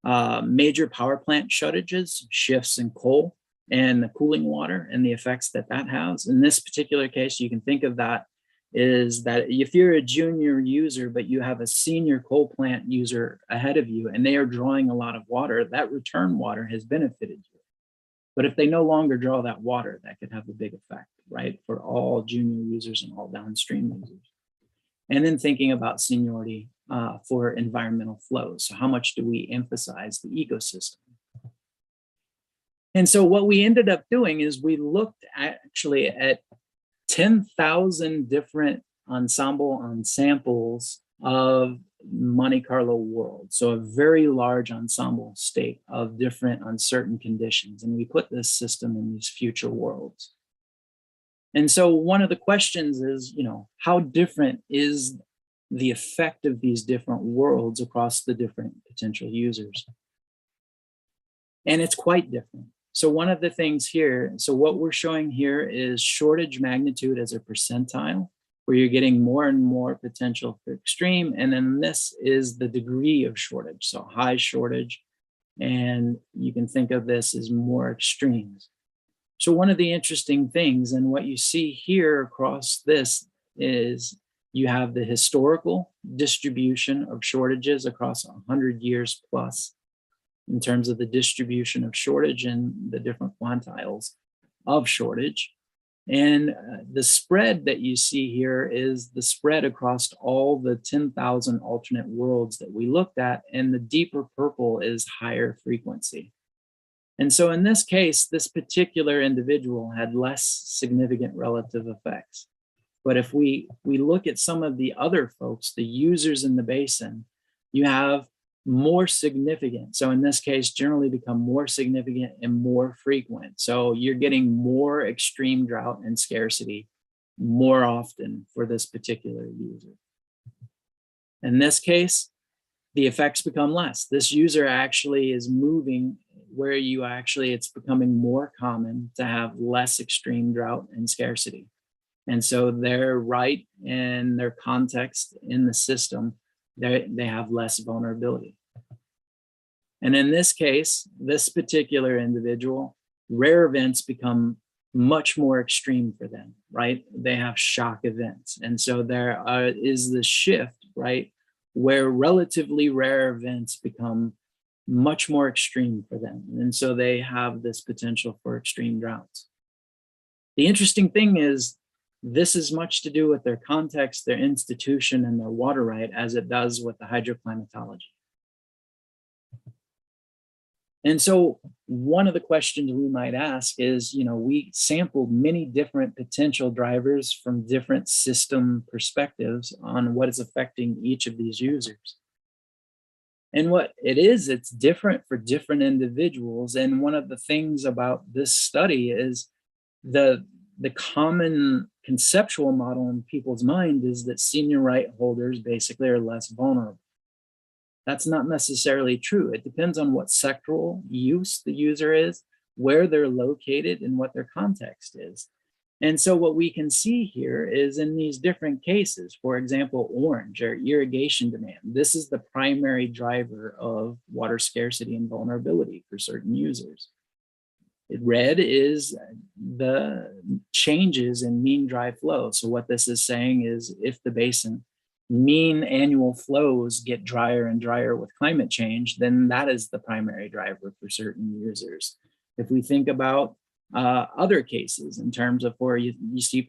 Major power plant shortages, shifts in coal and the cooling water and the effects that that has. In this particular case, you can think of that is that if you're a junior user, but you have a senior coal plant user ahead of you and they are drawing a lot of water, that return water has benefited you. But if they no longer draw that water, that could have a big effect, right? For all junior users and all downstream users. And then thinking about seniority for environmental flows. So how much do we emphasize the ecosystem? And so what we ended up doing is we looked actually at 10,000 different ensamples of Monte Carlo world. So a very large ensemble state of different uncertain conditions. And we put this system in these future worlds. And so one of the questions is, you know, how different is the effect of these different worlds across the different potential users? And it's quite different. So one of the things here, so what we're showing here is shortage magnitude as a percentile, where you're getting more and more potential for extreme. And then this is the degree of shortage, so high shortage. And you can think of this as more extremes. So one of the interesting things, and what you see here across this is you have the historical distribution of shortages across 100 years plus, in terms of the distribution of shortage and the different quantiles of shortage. And the spread that you see here is the spread across all the 10,000 alternate worlds that we looked at, and the deeper purple is higher frequency. And so in this case, this particular individual had less significant relative effects. But if we look at some of the other folks, the users in the basin, you have more significant. So in this case, generally become more significant and more frequent. So you're getting more extreme drought and scarcity more often for this particular user. In this case, the effects become less. This user actually is moving where you actually, it's becoming more common to have less extreme drought and scarcity. And so they're right in their context in the system, they have less vulnerability. And in this case, this particular individual, rare events become much more extreme for them, right? They have shock events. And so there is the shift, right? Where relatively rare events become much more extreme for them. And so they have this potential for extreme droughts. The interesting thing is, this is much to do with their context, their institution, and their water right, as it does with the hydroclimatology. And so one of the questions we might ask is, you know, we sampled many different potential drivers from different system perspectives on what is affecting each of these users. And what it is, it's different for different individuals. And one of the things about this study is the common conceptual model in people's mind is that senior right holders basically are less vulnerable. That's not necessarily true. It depends on what sectoral use the user is, where they're located, and what their context is. And so what we can see here is in these different cases, for example, orange or irrigation demand, this is the primary driver of water scarcity and vulnerability for certain users. Red is the changes in mean dry flow. So what this is saying is if the basin mean annual flows get drier and drier with climate change, then that is the primary driver for certain users. If we think about other cases in terms of where you see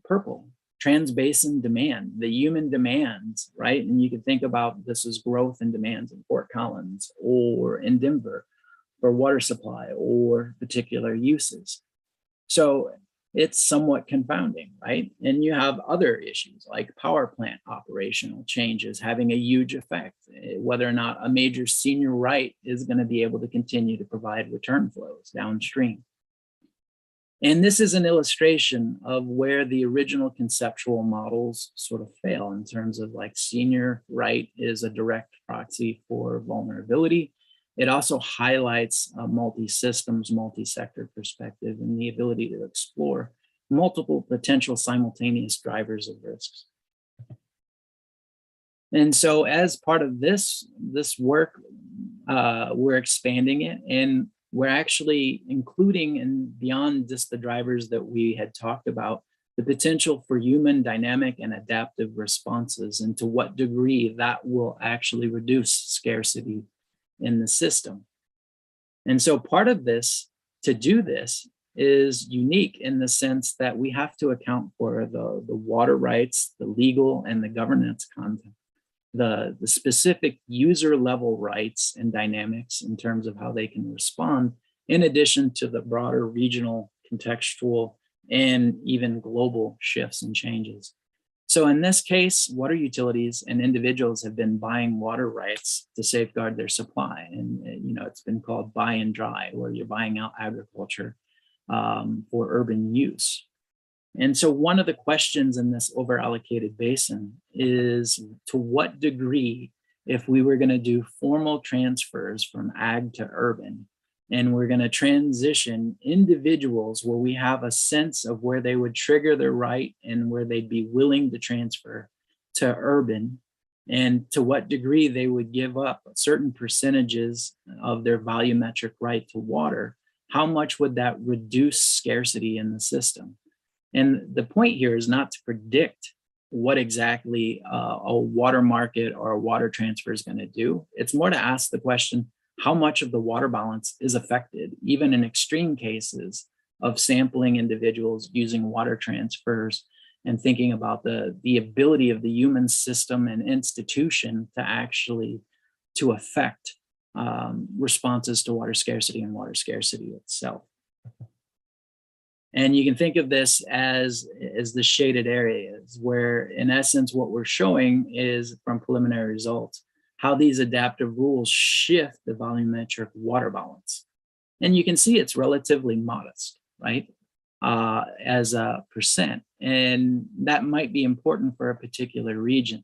purple, transbasin demand, the human demands, right? And you can think about this as growth in demands in Fort Collins or in Denver for water supply or particular uses. So it's somewhat confounding, right? And you have other issues like power plant operational changes having a huge effect, whether or not a major senior right is going to be able to continue to provide return flows downstream. And this is an illustration of where the original conceptual models sort of fail in terms of like senior right is a direct proxy for vulnerability. It also highlights a multi-systems, multi-sector perspective and the ability to explore multiple potential simultaneous drivers of risks. And so as part of this work, we're expanding it, and we're actually including, and beyond just the drivers that we had talked about, the potential for human dynamic and adaptive responses, and to what degree that will actually reduce scarcity in the system. And so part of this, to do this, is unique in the sense that we have to account for the water rights, the legal and the governance content, the specific user level rights and dynamics in terms of how they can respond, in addition to the broader regional, contextual, and even global shifts and changes. So in this case, water utilities and individuals have been buying water rights to safeguard their supply. And it's been called buy and dry, where you're buying out agriculture for urban use. And so one of the questions in this overallocated basin is, to what degree, if we were going to do formal transfers from ag to urban, and we're going to transition individuals where we have a sense of where they would trigger their right and where they'd be willing to transfer to urban, and to what degree they would give up certain percentages of their volumetric right to water, how much would that reduce scarcity in the system? And the point here is not to predict what exactly a water market or a water transfer is going to do. It's more to ask the question, how much of the water balance is affected, even in extreme cases of sampling individuals using water transfers, and thinking about the ability of the human system and institution to actually to affect responses to water scarcity and water scarcity itself. And you can think of this as the shaded areas, where in essence what we're showing is, from preliminary results, how these adaptive rules shift the volumetric water balance. And you can see it's relatively modest, right, as a percent. And that might be important for a particular region.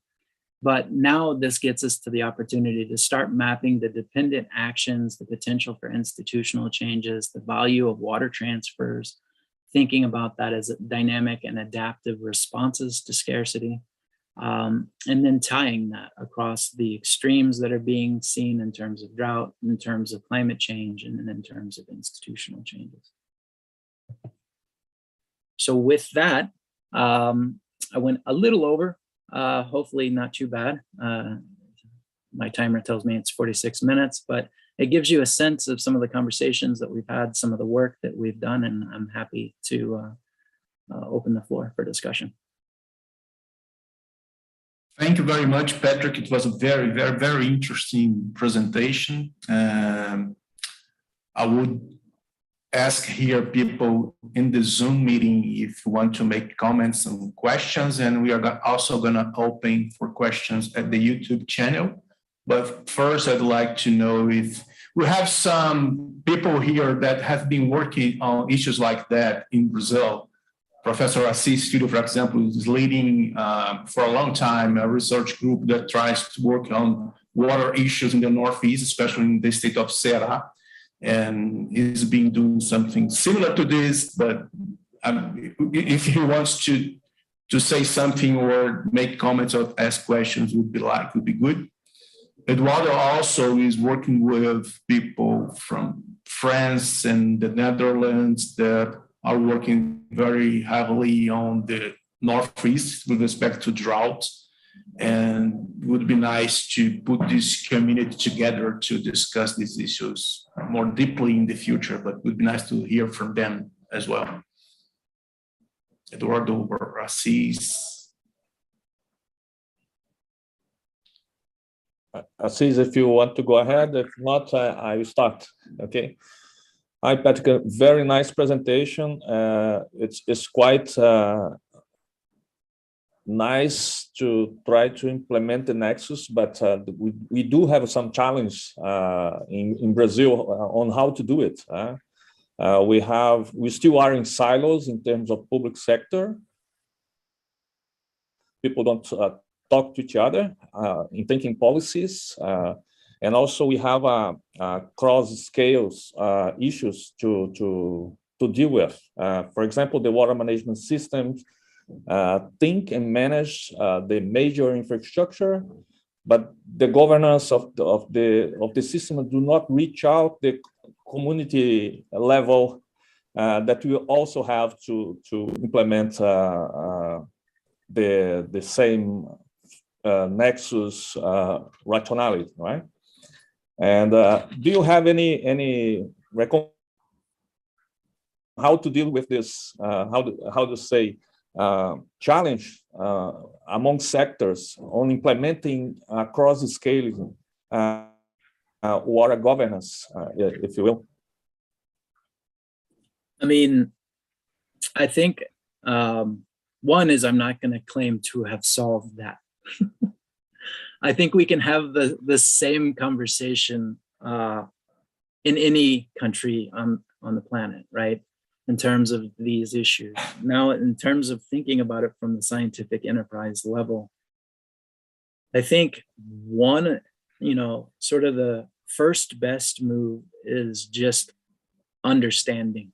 But now this gets us to the opportunity to start mapping the dependent actions, the potential for institutional changes, the value of water transfers, thinking about that as dynamic and adaptive responses to scarcity, and then tying that across the extremes that are being seen in terms of drought, in terms of climate change, and then in terms of institutional changes. So with that, I went a little over, hopefully not too bad. My timer tells me it's 46 minutes, but it gives you a sense of some of the conversations that we've had, some of the work that we've done, and I'm happy to open the floor for discussion. Thank you very much, Patrick. It was a very, very, very interesting presentation. I would ask here people in the Zoom meeting if you want to make comments and questions, and we are also going to open for questions at the YouTube channel. But first, I'd like to know if we have some people here that have been working on issues like that in Brazil. Professor Assis Filho, for example, is leading for a long time a research group that tries to work on water issues in the Northeast, especially in the state of Ceará. And he's been doing something similar to this, but if he wants to say something or make comments or ask questions, would be good. Eduardo also is working with people from France and the Netherlands that are working very heavily on the Northeast with respect to drought. And it would be nice to put this community together to discuss these issues more deeply in the future, but it would be nice to hear from them as well. Eduardo or Assis. Assis, if you want to go ahead, if not, I will start, okay? Hi, Patrick, very nice presentation. It's quite nice to try to implement the Nexus, but we do have some challenge in Brazil on how to do it. We still are in silos in terms of public sector. People don't talk to each other in thinking policies. And also we have cross-scale issues to deal with. For example, the water management systems think and manage the major infrastructure, but the governance of the system do not reach out the community level that we also have to implement the same nexus rationality, right? And do you have any how to deal with this? How to say challenge among sectors on implementing cross-scaling water governance, if you will? I mean, I think one is I'm not going to claim to have solved that. I think we can have the same conversation in any country on the planet, right? In terms of these issues. Now, in terms of thinking about it from the scientific enterprise level, I think one, sort of the first best move is just understanding.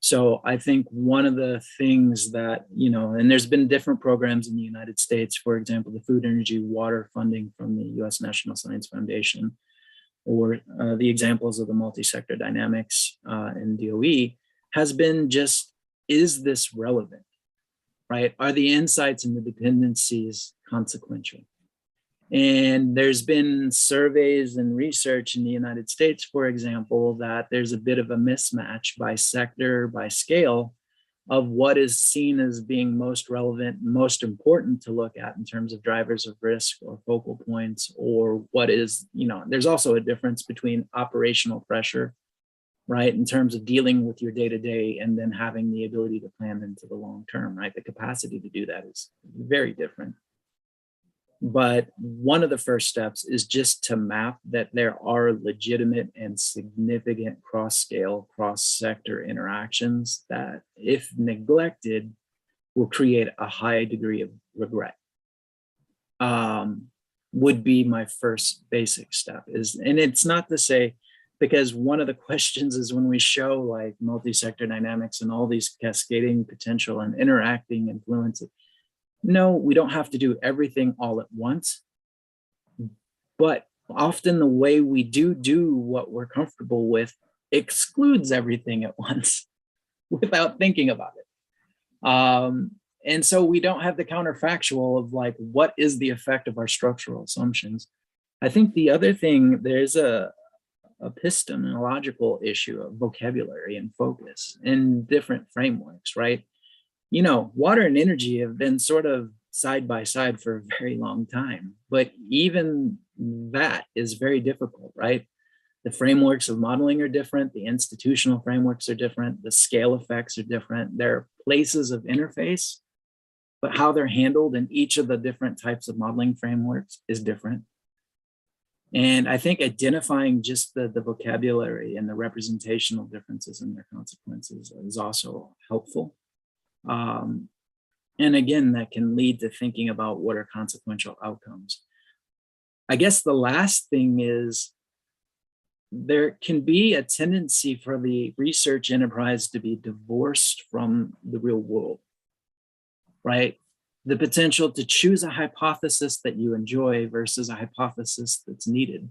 So I think one of the things that, and there's been different programs in the United States, for example, the Food, Energy, Water funding from the US National Science Foundation, or the examples of the Multisector Dynamics in DOE, has been just, is this relevant, right? Are the insights and the dependencies consequential? And there's been surveys and research in the United States, for example, that there's a bit of a mismatch by sector, by scale, of what is seen as being most relevant, most important to look at in terms of drivers of risk or focal points, or what is, there's also a difference between operational pressure, right, in terms of dealing with your day-to-day and then having the ability to plan into the long term, right? The capacity to do that is very different. But one of the first steps is just to map that there are legitimate and significant cross-scale, cross-sector interactions that, if neglected, will create a high degree of regret. Would be my first basic step. And it's not to say, because one of the questions is when we show like multi-sector dynamics and all these cascading potential and interacting influences, no, we don't have to do everything all at once, but often the way we do what we're comfortable with excludes everything at once without thinking about it. And so we don't have the counterfactual of like, what is the effect of our structural assumptions? I think the other thing, there's a epistemological issue of vocabulary and focus in different frameworks, right? Water and energy have been sort of side by side for a very long time, but even that is very difficult, right? The frameworks of modeling are different. The institutional frameworks are different. The scale effects are different. There are places of interface, but how they're handled in each of the different types of modeling frameworks is different. And I think identifying just the vocabulary and the representational differences and their consequences is also helpful. And again, that can lead to thinking about what are consequential outcomes. I guess the last thing is there can be a tendency for the research enterprise to be divorced from the real world, right? The potential to choose a hypothesis that you enjoy versus a hypothesis that's needed.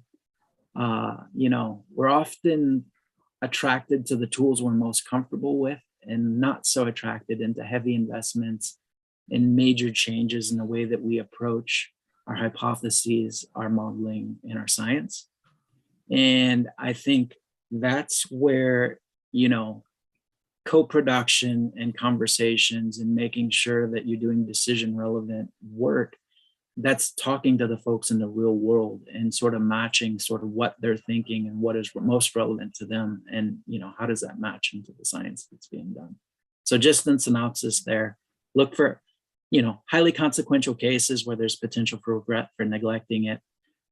We're often attracted to the tools we're most comfortable with and not so attracted into heavy investments and major changes in the way that we approach our hypotheses, our modeling, and our science. And I think that's where, co-production and conversations and making sure that you're doing decision relevant work, that's talking to the folks in the real world and sort of matching sort of what they're thinking and what is most relevant to them. And, how does that match into the science that's being done? So just in synopsis there, look for, highly consequential cases where there's potential for regret for neglecting it.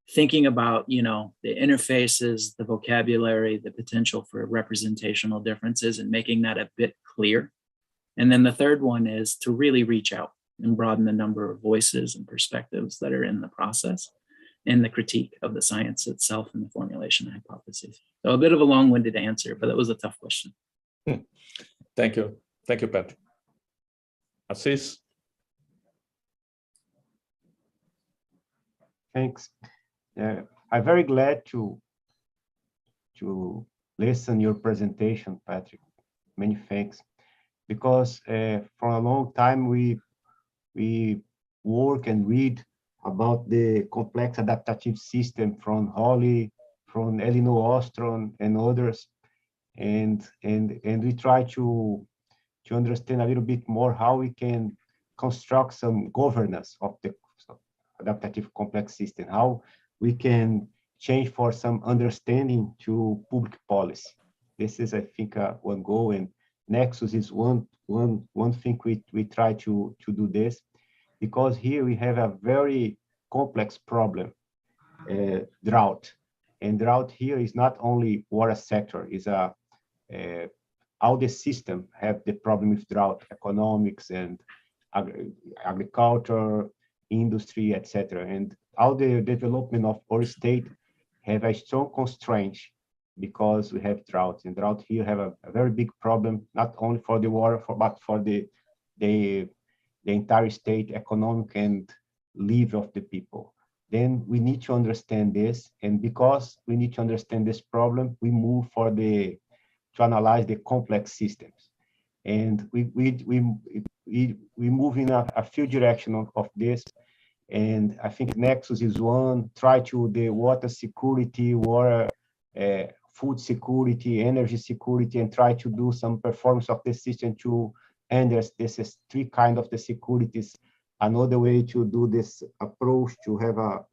thinking about, you know, the interfaces, the vocabulary, the potential for representational differences, and making that a bit clear. And then the third one is to really reach out and broaden the number of voices and perspectives that are in the process and the critique of the science itself and the formulation of hypotheses. So a bit of a long-winded answer, but that was a tough question. Thank you. Thank you, Patrick. Assis? Thanks. I'm very glad to listen your presentation, Patrick. Many thanks. Because for a long time we work and read about the complex adaptative system from Holly, from Elinor Ostrom and others, and we try to understand a little bit more how we can construct some governance of the adaptative complex system, how we can change for some understanding to public policy. This is, I think, one goal, and Nexus is one thing we try to do this, because here we have a very complex problem, drought. And drought here is not only water sector, is all the system have the problem with drought, economics and agriculture, industry, etc. And all the development of our state have a strong constraint because we have drought. And drought here have a very big problem, not only for the water, but for the entire state economic and life of the people. Then we need to understand this, and because we need to understand this problem, we move to analyze the complex systems, and we move in a few directions of this, and I think Nexus is one. Try to the water security, water, food security, energy security, and try to do some performance of the system to understand this is three kind of the securities. Another way to do this approach to have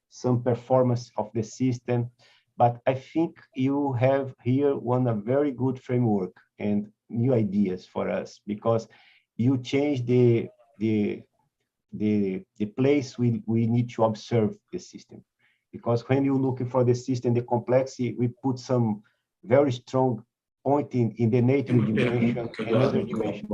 some performance of the system. But I think you have here a very good framework and new ideas for us, because you change the place we need to observe the system. Because when you're looking for the system, the complexity, we put some very strong point in the nature dimension and other dimension.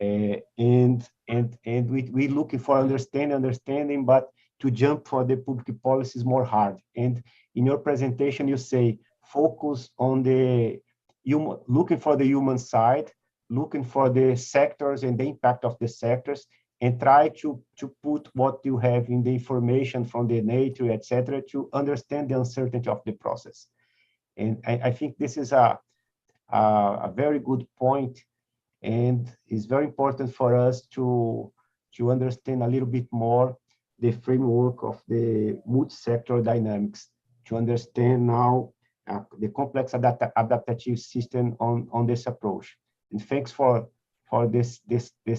And we looking for understanding, but to jump for the public policy is more hard. And in your presentation, you say focus on the human, looking for the human side, looking for the sectors and the impact of the sectors, and try to put what you have in the information from the nature, etc., to understand the uncertainty of the process. And I think this is a very good point, and it's very important for us to understand a little bit more the framework of the multisectoral dynamics, to understand now the complex adaptative system on this approach. And thanks for this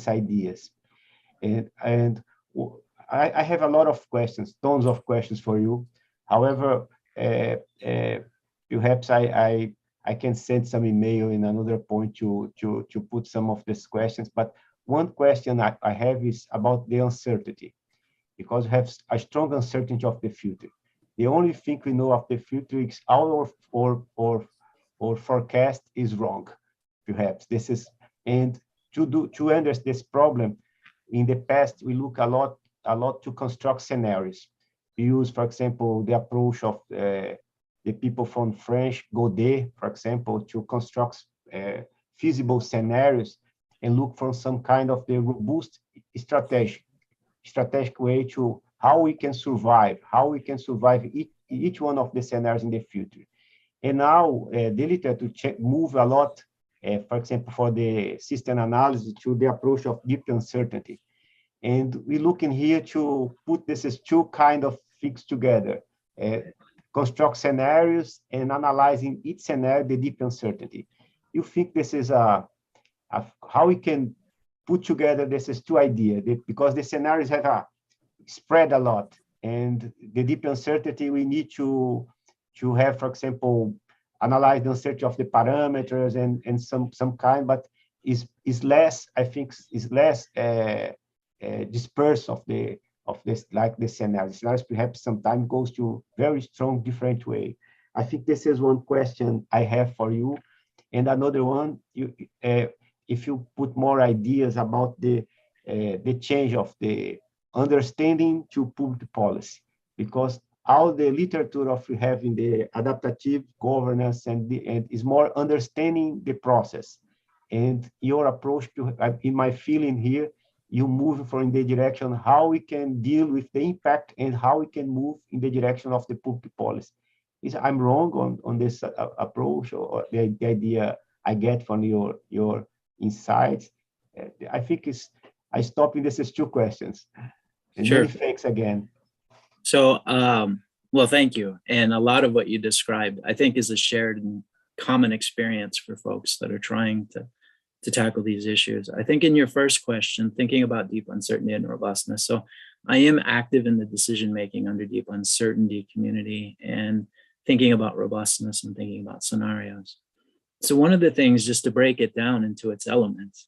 ideas. And I have a lot of questions, tons of questions for you. However, perhaps I can send some email in another point to put some of these questions. But one question I have is about the uncertainty, because we have a strong uncertainty of the future. The only thing we know of the future is our forecast is wrong. Perhaps this is, and to understand this problem, in the past we look a lot to construct scenarios. We use, for example, the approach of the people from French, Godet, for example, to construct feasible scenarios and look for some kind of the robust strategic way to how we can survive each one of the scenarios in the future. And now the literature move a lot, for example, for the system analysis to the approach of deep uncertainty. And we're looking here to put this as two kind of things together, construct scenarios and analyzing each scenario, the deep uncertainty. You think this is how we can put together this is two ideas, because the scenarios have spread a lot, and the deep uncertainty we need to have, for example, analyze the uncertainty of the parameters and some kind, but is less, I think, is less dispersed of the of this, like the scenario. Scenarios perhaps sometimes goes to very strong, different way. I think this is one question I have for you. And another one, if you put more ideas about the change of the understanding to public policy, because all the literature of we have in the adaptive governance and is more understanding the process. And your approach to, in my feeling here, you move from the direction how we can deal with the impact and how we can move in the direction of the public policy. I'm wrong on this approach, or the idea I get from your insights? I think I stop in this as two questions. And Sure. many thanks again. So, well, thank you. And a lot of what you described, I think, is a shared and common experience for folks that are trying to tackle these issues. I think in your first question, thinking about deep uncertainty and robustness. So I am active in the decision-making under deep uncertainty community and thinking about robustness and thinking about scenarios. So one of the things, just to break it down into its elements,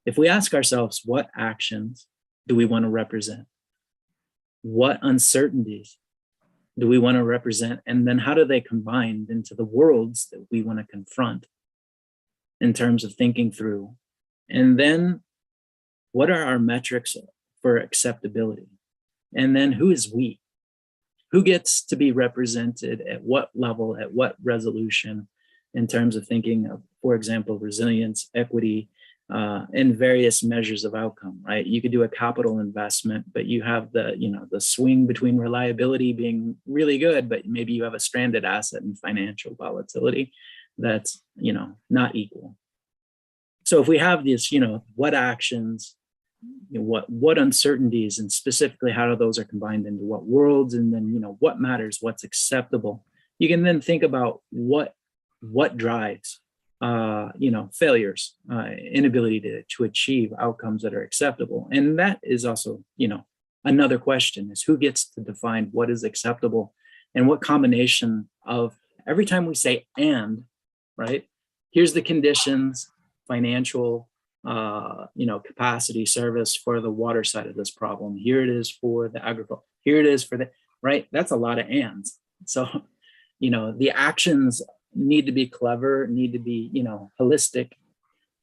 if we ask ourselves, what actions do we want to represent? What uncertainties do we want to represent? And then how do they combine into the worlds that we want to confront in terms of thinking through? And then what are our metrics for acceptability? And then who is we? Who gets to be represented at what level, at what resolution, in terms of thinking of, for example, resilience, equity, and various measures of outcome, right? You could do a capital investment, but you have the swing between reliability being really good, but maybe you have a stranded asset and financial volatility that's, not equal. So if we have this, what actions, what uncertainties, and specifically how those are combined into what worlds, and then, what matters, what's acceptable, you can then think about what drives failures, inability to achieve outcomes that are acceptable. And that is also, another question is who gets to define what is acceptable and what combination of every time we say and, right? Here's the conditions, financial, capacity, service for the water side of this problem. Here it is for the agriculture. Here it is for the, right? That's a lot of ands. So, the actions need to be clever, need to be, holistic,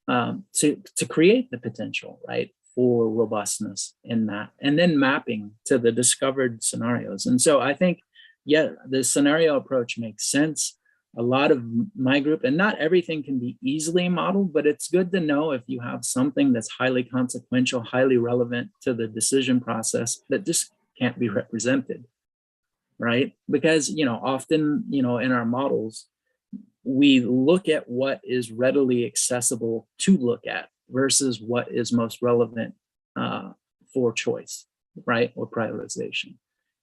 to create the potential, right, for robustness in that, and then mapping to the discovered scenarios. And so I think, the scenario approach makes sense. A lot of my group, and not everything can be easily modeled, but it's good to know if you have something that's highly consequential, highly relevant to the decision process that just can't be represented, right? Because, often, in our models, we look at what is readily accessible to look at versus what is most relevant for choice, right? Or prioritization.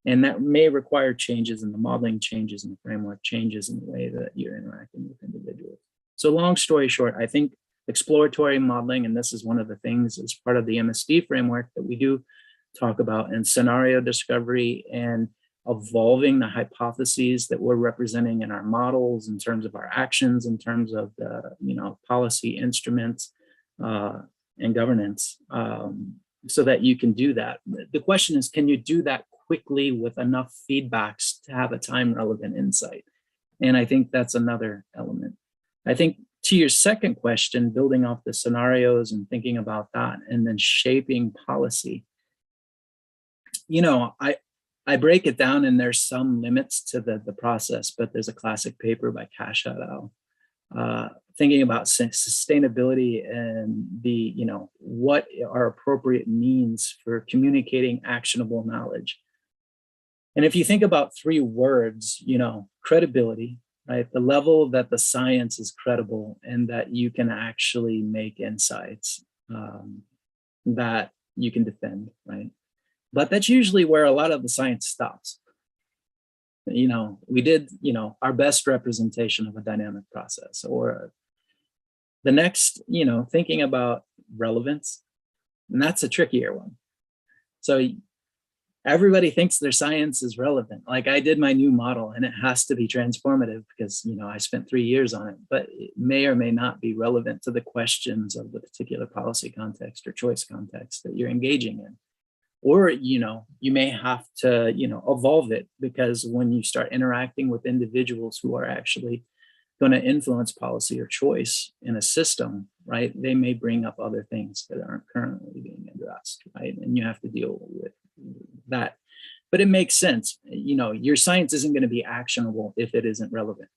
And that may require changes in the modeling, changes in the framework, changes in the way that you're interacting with individuals. So long story short, I think exploratory modeling, and this is one of the things as part of the MSD framework that we do talk about, and scenario discovery and evolving the hypotheses that we're representing in our models in terms of our actions, in terms of the policy instruments and governance, so that you can do that. The question is, can you do that quickly with enough feedbacks to have a time relevant insight? And I think that's another element. I think to your second question, building off the scenarios and thinking about that and then shaping policy, I break it down, and there's some limits to the process, but there's a classic paper by Cash et al. Thinking about sustainability and the, what are appropriate means for communicating actionable knowledge. And if you think about three words, credibility, right? The level that the science is credible and that you can actually make insights that you can defend, right? But that's usually where a lot of the science stops. We did, our best representation of a dynamic process, or the next, thinking about relevance, and that's a trickier one. So everybody thinks their science is relevant. Like I did my new model and it has to be transformative because, I spent 3 years on it, but it may or may not be relevant to the questions of the particular policy context or choice context that you're engaging in. or, you may have to, evolve it, because when you start interacting with individuals who are actually going to influence policy or choice in a system, right, they may bring up other things that aren't currently being addressed, right? And you have to deal with that. But it makes sense. Your science isn't going to be actionable if it isn't relevant.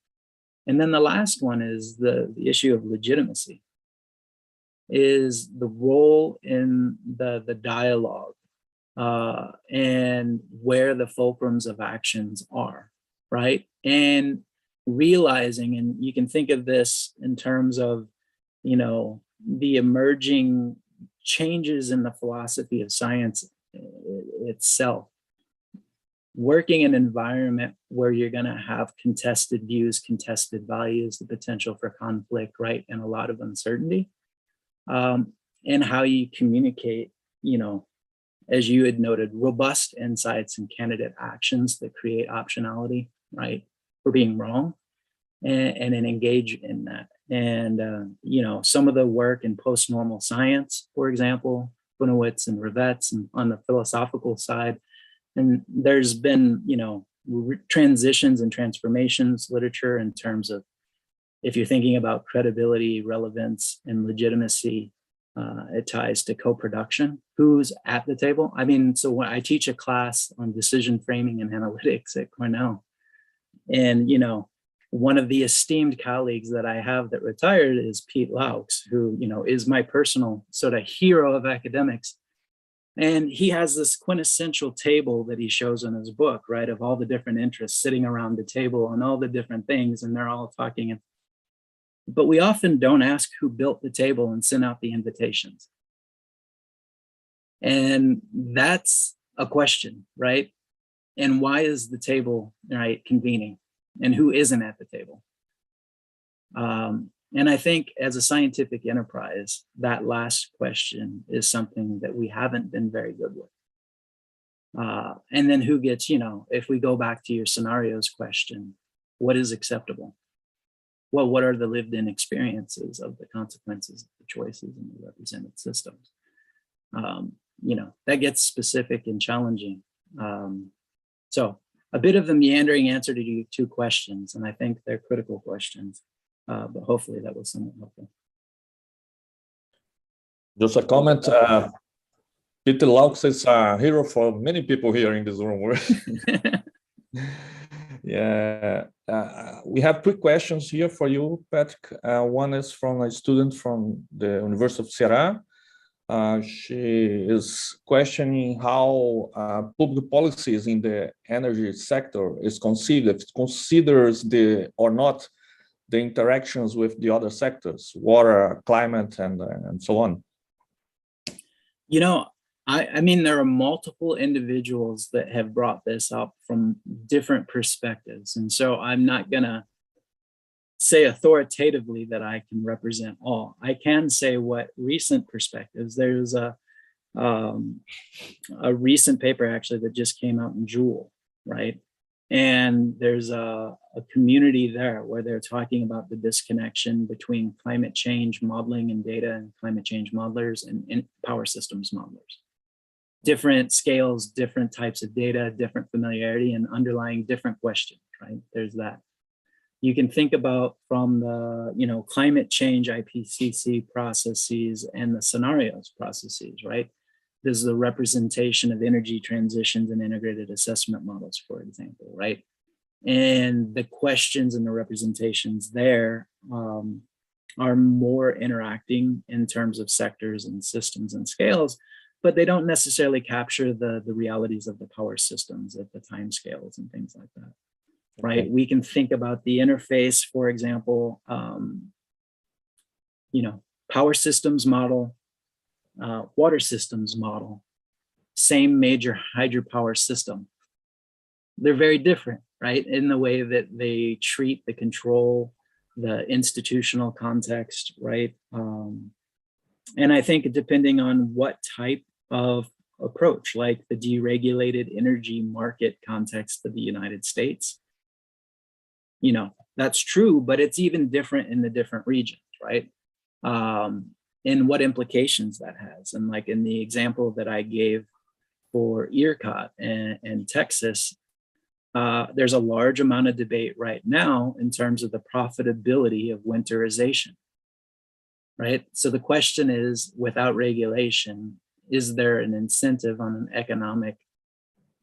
And then the last one is the issue of legitimacy, is the role in the dialogue and where the fulcrums of actions are, right? And realizing, and you can think of this in terms of, the emerging changes in the philosophy of science itself. Working in an environment where you're going to have contested views, contested values, the potential for conflict, right? And a lot of uncertainty. And how you communicate, as you had noted, robust insights and candidate actions that create optionality, right, for being wrong, and then engage in that. And, some of the work in post-normal science, for example, Bunowitz and Rivetz, and on the philosophical side, and there's been, transitions and transformations literature in terms of, if you're thinking about credibility, relevance, and legitimacy, it ties to co-production. Who's at the table? I mean, so when I teach a class on decision framing and analytics at Cornell, and, one of the esteemed colleagues that I have that retired is Pete Laux, who, is my personal sort of hero of academics. And he has this quintessential table that he shows in his book, right, of all the different interests sitting around the table and all the different things, and they're all talking. But we often don't ask who built the table and sent out the invitations. And that's a question, right? And why is the table, right, convening? And who isn't at the table? And I think as a scientific enterprise, that last question is something that we haven't been very good with. And then who gets, if we go back to your scenarios question, what is acceptable? Well, what are the lived in experiences of the consequences of the choices in the represented systems? That gets specific and challenging. So a bit of the meandering answer to your two questions, and I think they're critical questions, but hopefully that was somewhat helpful. Just a comment. Peter Laux is a hero for many people here in this room. Yeah, we have 3 questions here for you, Patrick. One is from a student from the University of Ceará. She is questioning how public policies in the energy sector is considered, if it considers or not the interactions with the other sectors, water, climate, and so on. I mean, there are multiple individuals that have brought this up from different perspectives. And so I'm not going to say authoritatively that I can represent all. I can say what recent perspectives. There's a recent paper actually that just came out in Joule, right? And there's a community there where they're talking about the disconnection between climate change modeling and data and climate change modelers and power systems modelers. Different scales, different types of data, different familiarity, and underlying different questions, right? There's that. You can think about from the climate change IPCC processes and the scenarios processes, right? There's the representation of energy transitions and integrated assessment models, for example, right? And the questions and the representations there are more interacting in terms of sectors and systems and scales, but they don't necessarily capture the realities of the power systems at the time scales and things like that. Right, we can think about the interface, for example, power systems model, water systems model, same major hydropower system. They're very different, right, in the way that they treat the control, the institutional context, right? And I think depending on what type of approach, like the deregulated energy market context of the United States, that's true, but it's even different in the different regions, right? And what implications that has. And like in the example that I gave for ERCOT and Texas, there's a large amount of debate right now in terms of the profitability of winterization, right? So the question is, without regulation, is there an incentive on an economic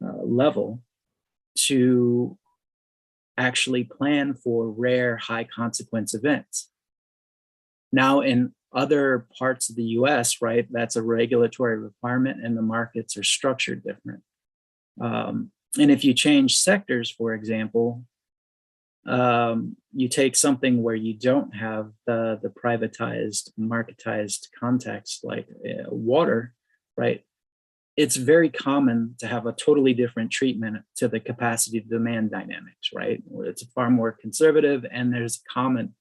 level to actually plan for rare high consequence events? Now, in other parts of the US, right, that's a regulatory requirement and the markets are structured different. And if you change sectors, for example, you take something where you don't have the privatized, marketized context like water, right? It's very common to have a totally different treatment to the capacity demand dynamics, right? It's far more conservative, and there's common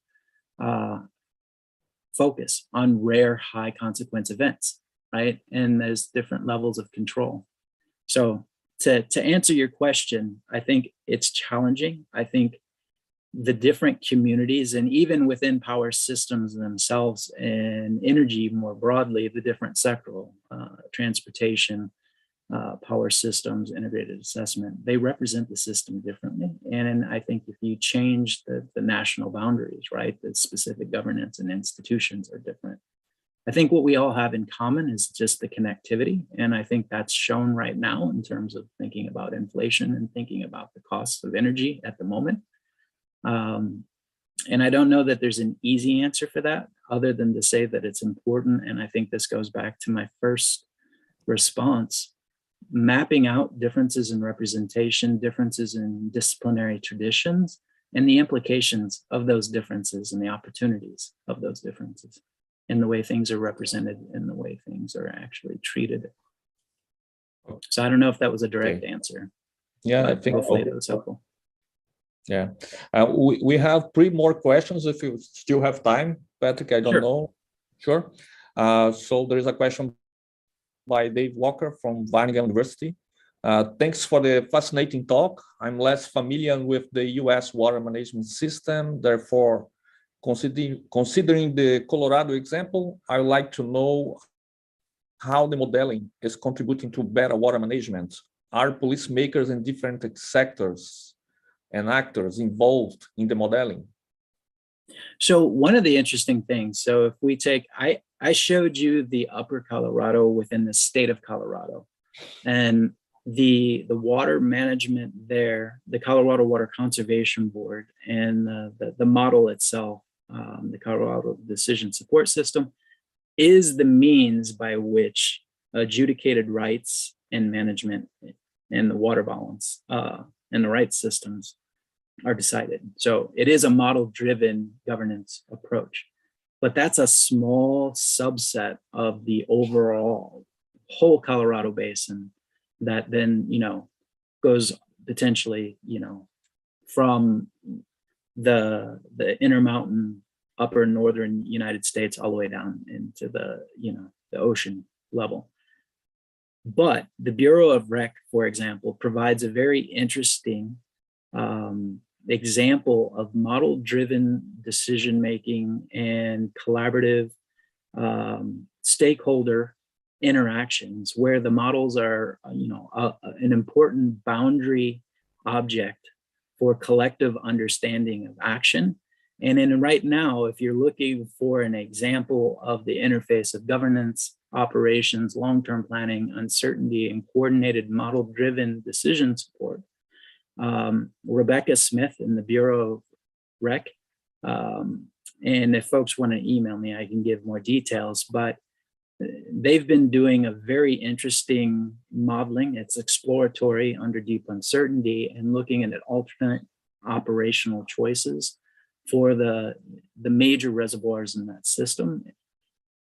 focus on rare high consequence events, right? And there's different levels of control. So to answer your question, I think it's challenging. I think the different communities, and even within power systems themselves and energy more broadly, the different sectoral, transportation, power systems, integrated assessment, they represent the system differently. And I think if you change the national boundaries, right, the specific governance and institutions are different. I think what we all have in common is just the connectivity. And I think that's shown right now in terms of thinking about inflation and thinking about the costs of energy at the moment. And I don't know that there's an easy answer for that, other than to say that it's important. And I think this goes back to my first response, mapping out differences in representation, differences in disciplinary traditions, and the implications of those differences and the opportunities of those differences in the way things are represented and the way things are actually treated. So I don't know if that was a direct answer. Yeah, I think hopefully it was helpful. Yeah, we have 3 more questions if you still have time, Patrick. I don't know. Sure. So there is a question by Dave Walker from Cornell University. Thanks for the fascinating talk. I'm less familiar with the US water management system. Therefore, considering the Colorado example, I would like to know how the modeling is contributing to better water management. Are policymakers in different sectors and actors involved in the modeling? So one of the interesting things, so if we take, I showed you the upper Colorado within the state of Colorado, and the water management there, the Colorado Water Conservation Board, and the model itself, the Colorado Decision Support System, is the means by which adjudicated rights and management and the water balance and the rights systems are decided. So it is a model-driven governance approach, but that's a small subset of the overall whole Colorado Basin that then, goes potentially, from the Intermountain upper northern United States all the way down into the, the ocean level. But the Bureau of Rec, for example, provides a very interesting example of model-driven decision-making and collaborative stakeholder interactions, where the models are, an important boundary object for collective understanding of action. And then right now, if you're looking for an example of the interface of governance, operations, long-term planning, uncertainty, and coordinated model-driven decision support, Rebecca Smith in the Bureau of Rec, and if folks want to email me, I can give more details, but they've been doing a very interesting modeling. It's exploratory under deep uncertainty and looking at alternate operational choices for the major reservoirs in that system.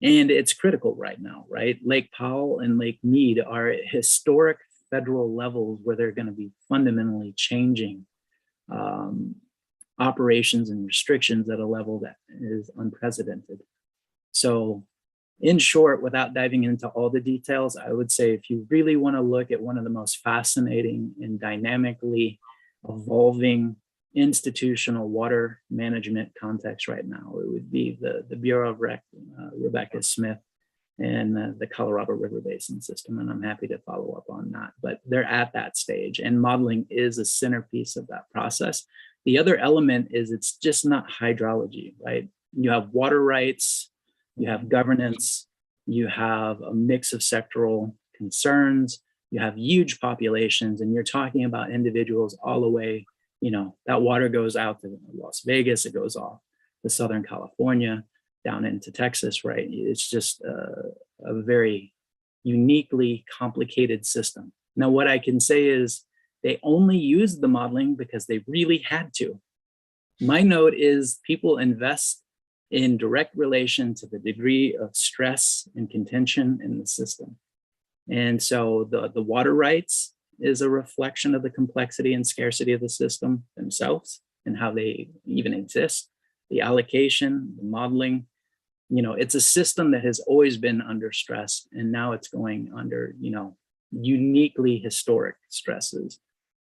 And it's critical right now, right? Lake Powell and Lake Mead are at historic federal levels where they're going to be fundamentally changing operations and restrictions at a level that is unprecedented. So in short, without diving into all the details, I would say if you really want to look at one of the most fascinating and dynamically evolving institutional water management context right now, it would be the Bureau of Rec, Rebecca Smith, and the Colorado River Basin system, and I'm happy to follow up on that. But they're at that stage, and modeling is a centerpiece of that process. The other element is it's just not hydrology, right? You have water rights, you have governance, you have a mix of sectoral concerns, you have huge populations, and you're talking about individuals all the way, you know, that water goes out to Las Vegas, it goes off to Southern California, down into Texas, right? It's just a very uniquely complicated system. Now, what I can say is they only used the modeling because they really had to. My note is people invest in direct relation to the degree of stress and contention in the system. And so the water rights is a reflection of the complexity and scarcity of the system themselves and how they even exist. The allocation, the modeling, you know, it's a system that has always been under stress, and now it's going under, you know, uniquely historic stresses.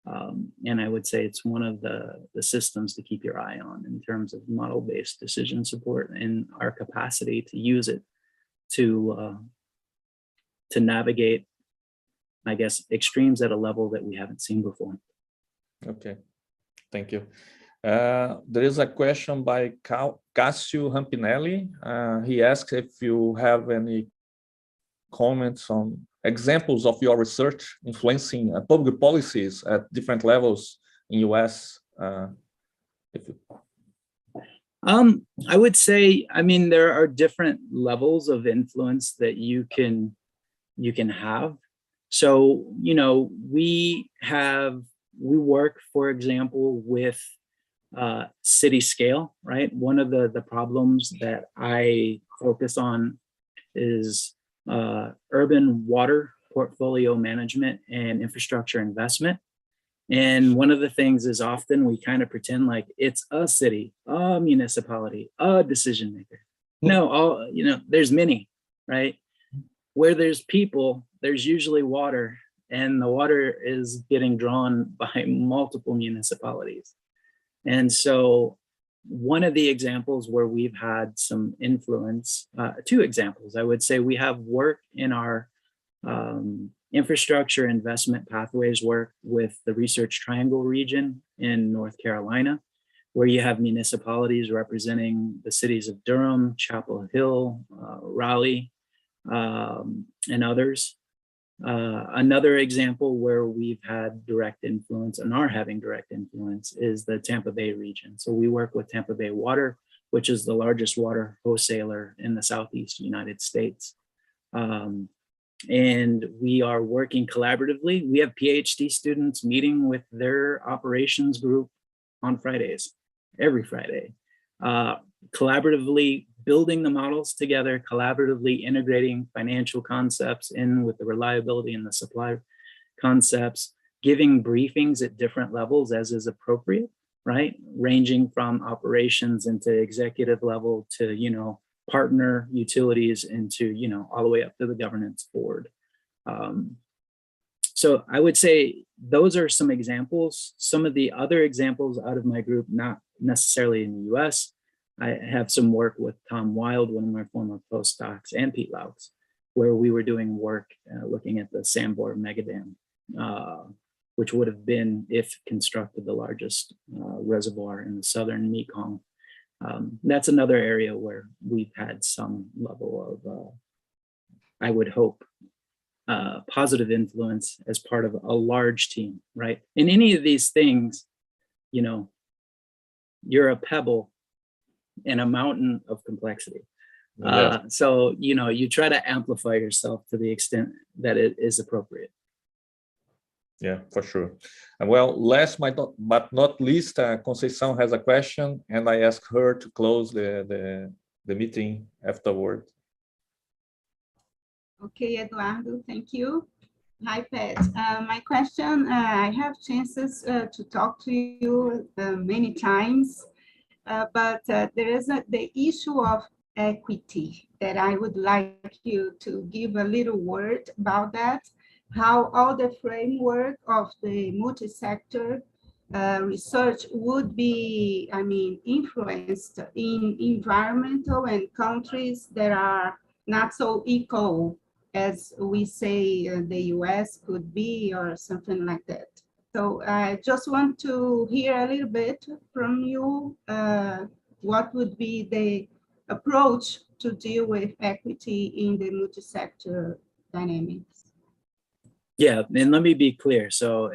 And I would say it's one of the systems to keep your eye on in terms of model-based decision support and our capacity to use it to navigate, I guess, extremes at a level that we haven't seen before. Okay, thank you. There is a question by Cassio Rampinelli. He asks if you have any comments on examples of your research influencing public policies at different levels in US. I would say, I mean, there are different levels of influence that you can have. So, you know, we work, for example, with city scale, right? One of the problems that I focus on is urban water portfolio management and infrastructure investment. And one of the things is often we kind of pretend like it's a city, a municipality, a decision maker. No, you know, there's many, right? Where there's people, there's usually water, and the water is getting drawn by multiple municipalities. And so one of the examples where we've had some influence, two examples, I would say we have work in our infrastructure investment pathways work with the Research Triangle region in North Carolina, where you have municipalities representing the cities of Durham, Chapel Hill, Raleigh, and others. Another example where we've had direct influence and are having direct influence is the Tampa Bay region. So we work with Tampa Bay Water, which is the largest water wholesaler in the Southeast United States. And we are working collaboratively. We have PhD students meeting with their operations group on Fridays, every Friday, collaboratively building the models together, collaboratively integrating financial concepts in with the reliability and the supply concepts, giving briefings at different levels as is appropriate, right? Ranging from operations into executive level to, you know, partner utilities into, you know, all the way up to the governance board. So I would say those are some examples. Some of the other examples out of my group, not necessarily in the US, I have some work with Tom Wild, one of my former postdocs, and Pete Laux, where we were doing work looking at the Sambor Megadam, which would have been, if constructed, the largest reservoir in the southern Mekong. That's another area where we've had some level of, I would hope, positive influence as part of a large team, right? In any of these things, you know, you're a pebble in a mountain of complexity. Yes. So, you know, you try to amplify yourself to the extent that it is appropriate. Yeah, for sure. And well, last but not least, Conceição has a question, and I ask her to close the meeting afterward. Okay, Eduardo, thank you. Hi, Pat. My question, I have chances to talk to you many times, but there is the issue of equity that I would like you to give a little word about that, how all the framework of the multi-sector research would be, I mean, influenced in environmental and countries that are not so equal as we say the US could be or something like that. So I just want to hear a little bit from you, what would be the approach to deal with equity in the multi-sector dynamics? Yeah, and let me be clear. So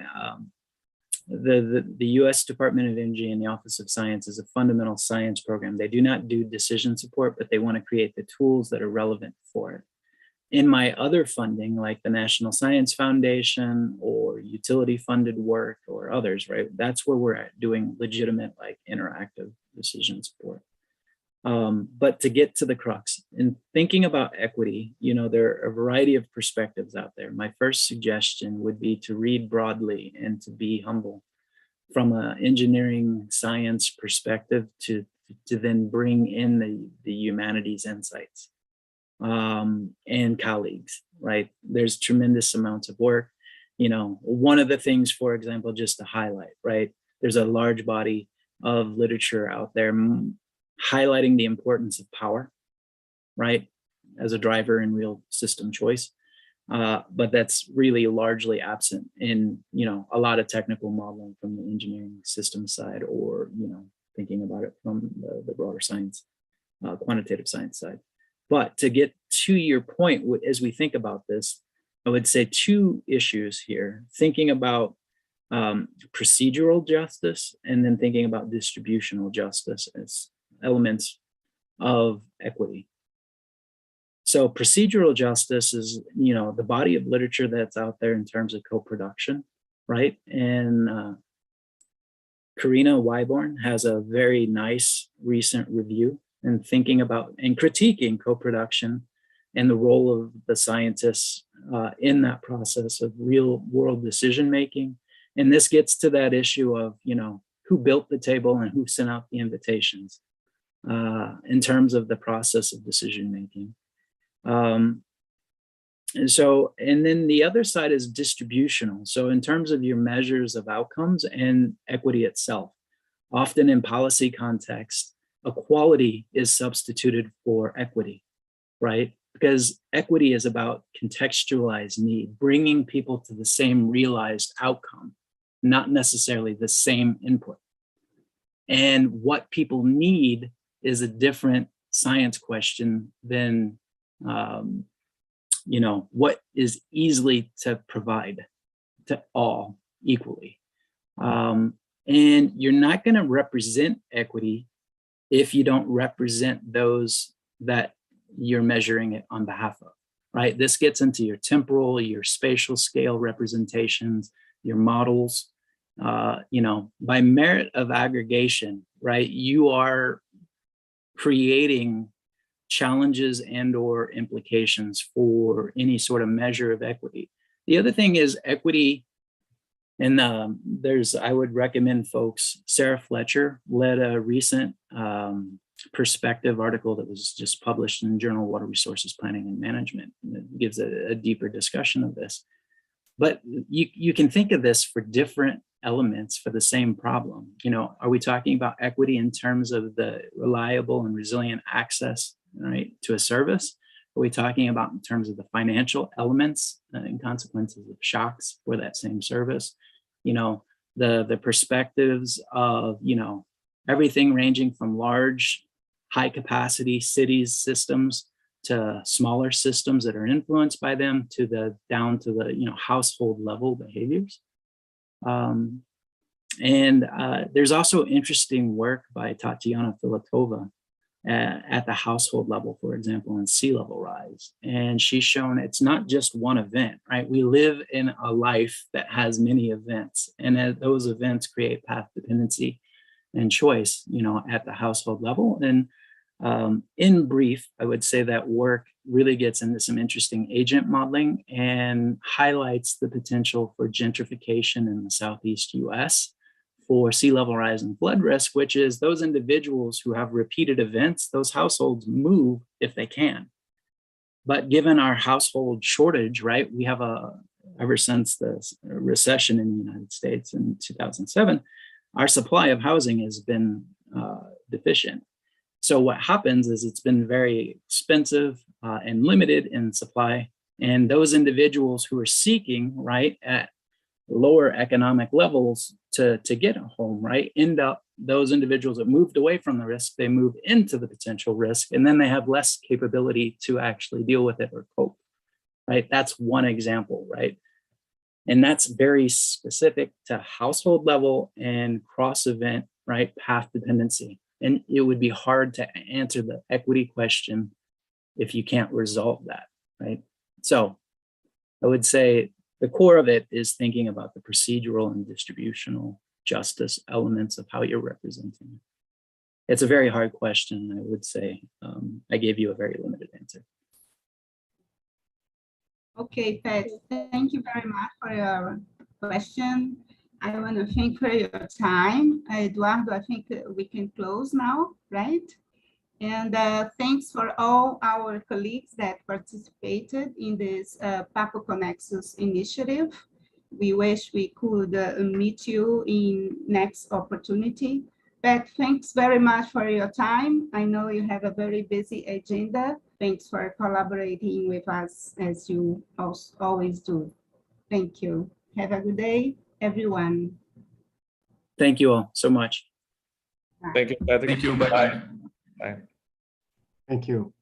the U.S. Department of Energy and the Office of Science is a fundamental science program. They do not do decision support, but they want to create the tools that are relevant for it. In my other funding, like the National Science Foundation or utility funded work or others, right? That's where we're doing legitimate, like interactive decision support. But to get to the crux, in thinking about equity, you know, there are a variety of perspectives out there. My first suggestion would be to read broadly and to be humble from an engineering science perspective to then bring in the humanities insights and colleagues, right? There's tremendous amounts of work. You know, one of the things, for example, just to highlight, right? There's a large body of literature out there highlighting the importance of power, right, as a driver in real system choice. But that's really largely absent in, you know, a lot of technical modeling from the engineering system side, or, you know, thinking about it from the broader science, quantitative science side. But to get to your point, as we think about this, I would say two issues here, thinking about procedural justice and then thinking about distributional justice as elements of equity. So procedural justice is, you know, the body of literature that's out there in terms of co-production, right? And Karina Wyborn has a very nice recent review and thinking about and critiquing co-production and the role of the scientists in that process of real world decision making. And this gets to that issue of, you know, who built the table and who sent out the invitations in terms of the process of decision making. And then the other side is distributional. So in terms of your measures of outcomes and equity itself, often in policy context, equality is substituted for equity, right? Because equity is about contextualized need, bringing people to the same realized outcome, not necessarily the same input. And what people need is a different science question than, you know, what is easily to provide to all equally. And you're not going to represent equity if you don't represent those that you're measuring it on behalf of, right? This gets into your temporal, your spatial scale representations, your models. You know, by merit of aggregation, right, you are creating challenges and or implications for any sort of measure of equity. The other thing is equity, and I would recommend folks, Sarah Fletcher led a recent perspective article that was just published in the Journal of Water Resources Planning and Management. And it gives a deeper discussion of this. But you can think of this for different elements for the same problem. You know, are we talking about equity in terms of the reliable and resilient access, right, to a service? Are we talking about in terms of the financial elements and consequences of shocks for that same service? You know, the perspectives of, you know, everything ranging from large, high capacity cities systems to smaller systems that are influenced by them to down to the, you know, household level behaviors. There's also interesting work by Tatiana Filatova at the household level, for example, in sea level rise. And she's shown it's not just one event, right? We live in a life that has many events, and those events create path dependency and choice, you know, at the household level. And in brief, I would say that work really gets into some interesting agent modeling and highlights the potential for gentrification in the Southeast US for sea level rise and flood risk, which is those individuals who have repeated events, those households move if they can. But given our household shortage, right, we have ever since the recession in the United States in 2007, our supply of housing has been deficient. So what happens is it's been very expensive and limited in supply. And those individuals who are seeking, right, at lower economic levels to get a home, right, end up, those individuals that moved away from the risk, they move into the potential risk, and then they have less capability to actually deal with it or cope, right? That's one example, right? And that's very specific to household level and cross-event, right, path dependency. And it would be hard to answer the equity question if you can't resolve that, right? So I would say the core of it is thinking about the procedural and distributional justice elements of how you're representing it. It's a very hard question, I would say. I gave you a very limited answer. Okay, Pat, thank you very much for your question. I want to thank for your time. Eduardo, I think we can close now, right? And thanks for all our colleagues that participated in this Papo Conexus initiative. We wish we could meet you in next opportunity. But thanks very much for your time. I know you have a very busy agenda. Thanks for collaborating with us as you always do. Thank you. Have a good day, everyone. Thank you all so much. Thank you, Patrick. Thank you. Bye-bye. Bye. Thank you.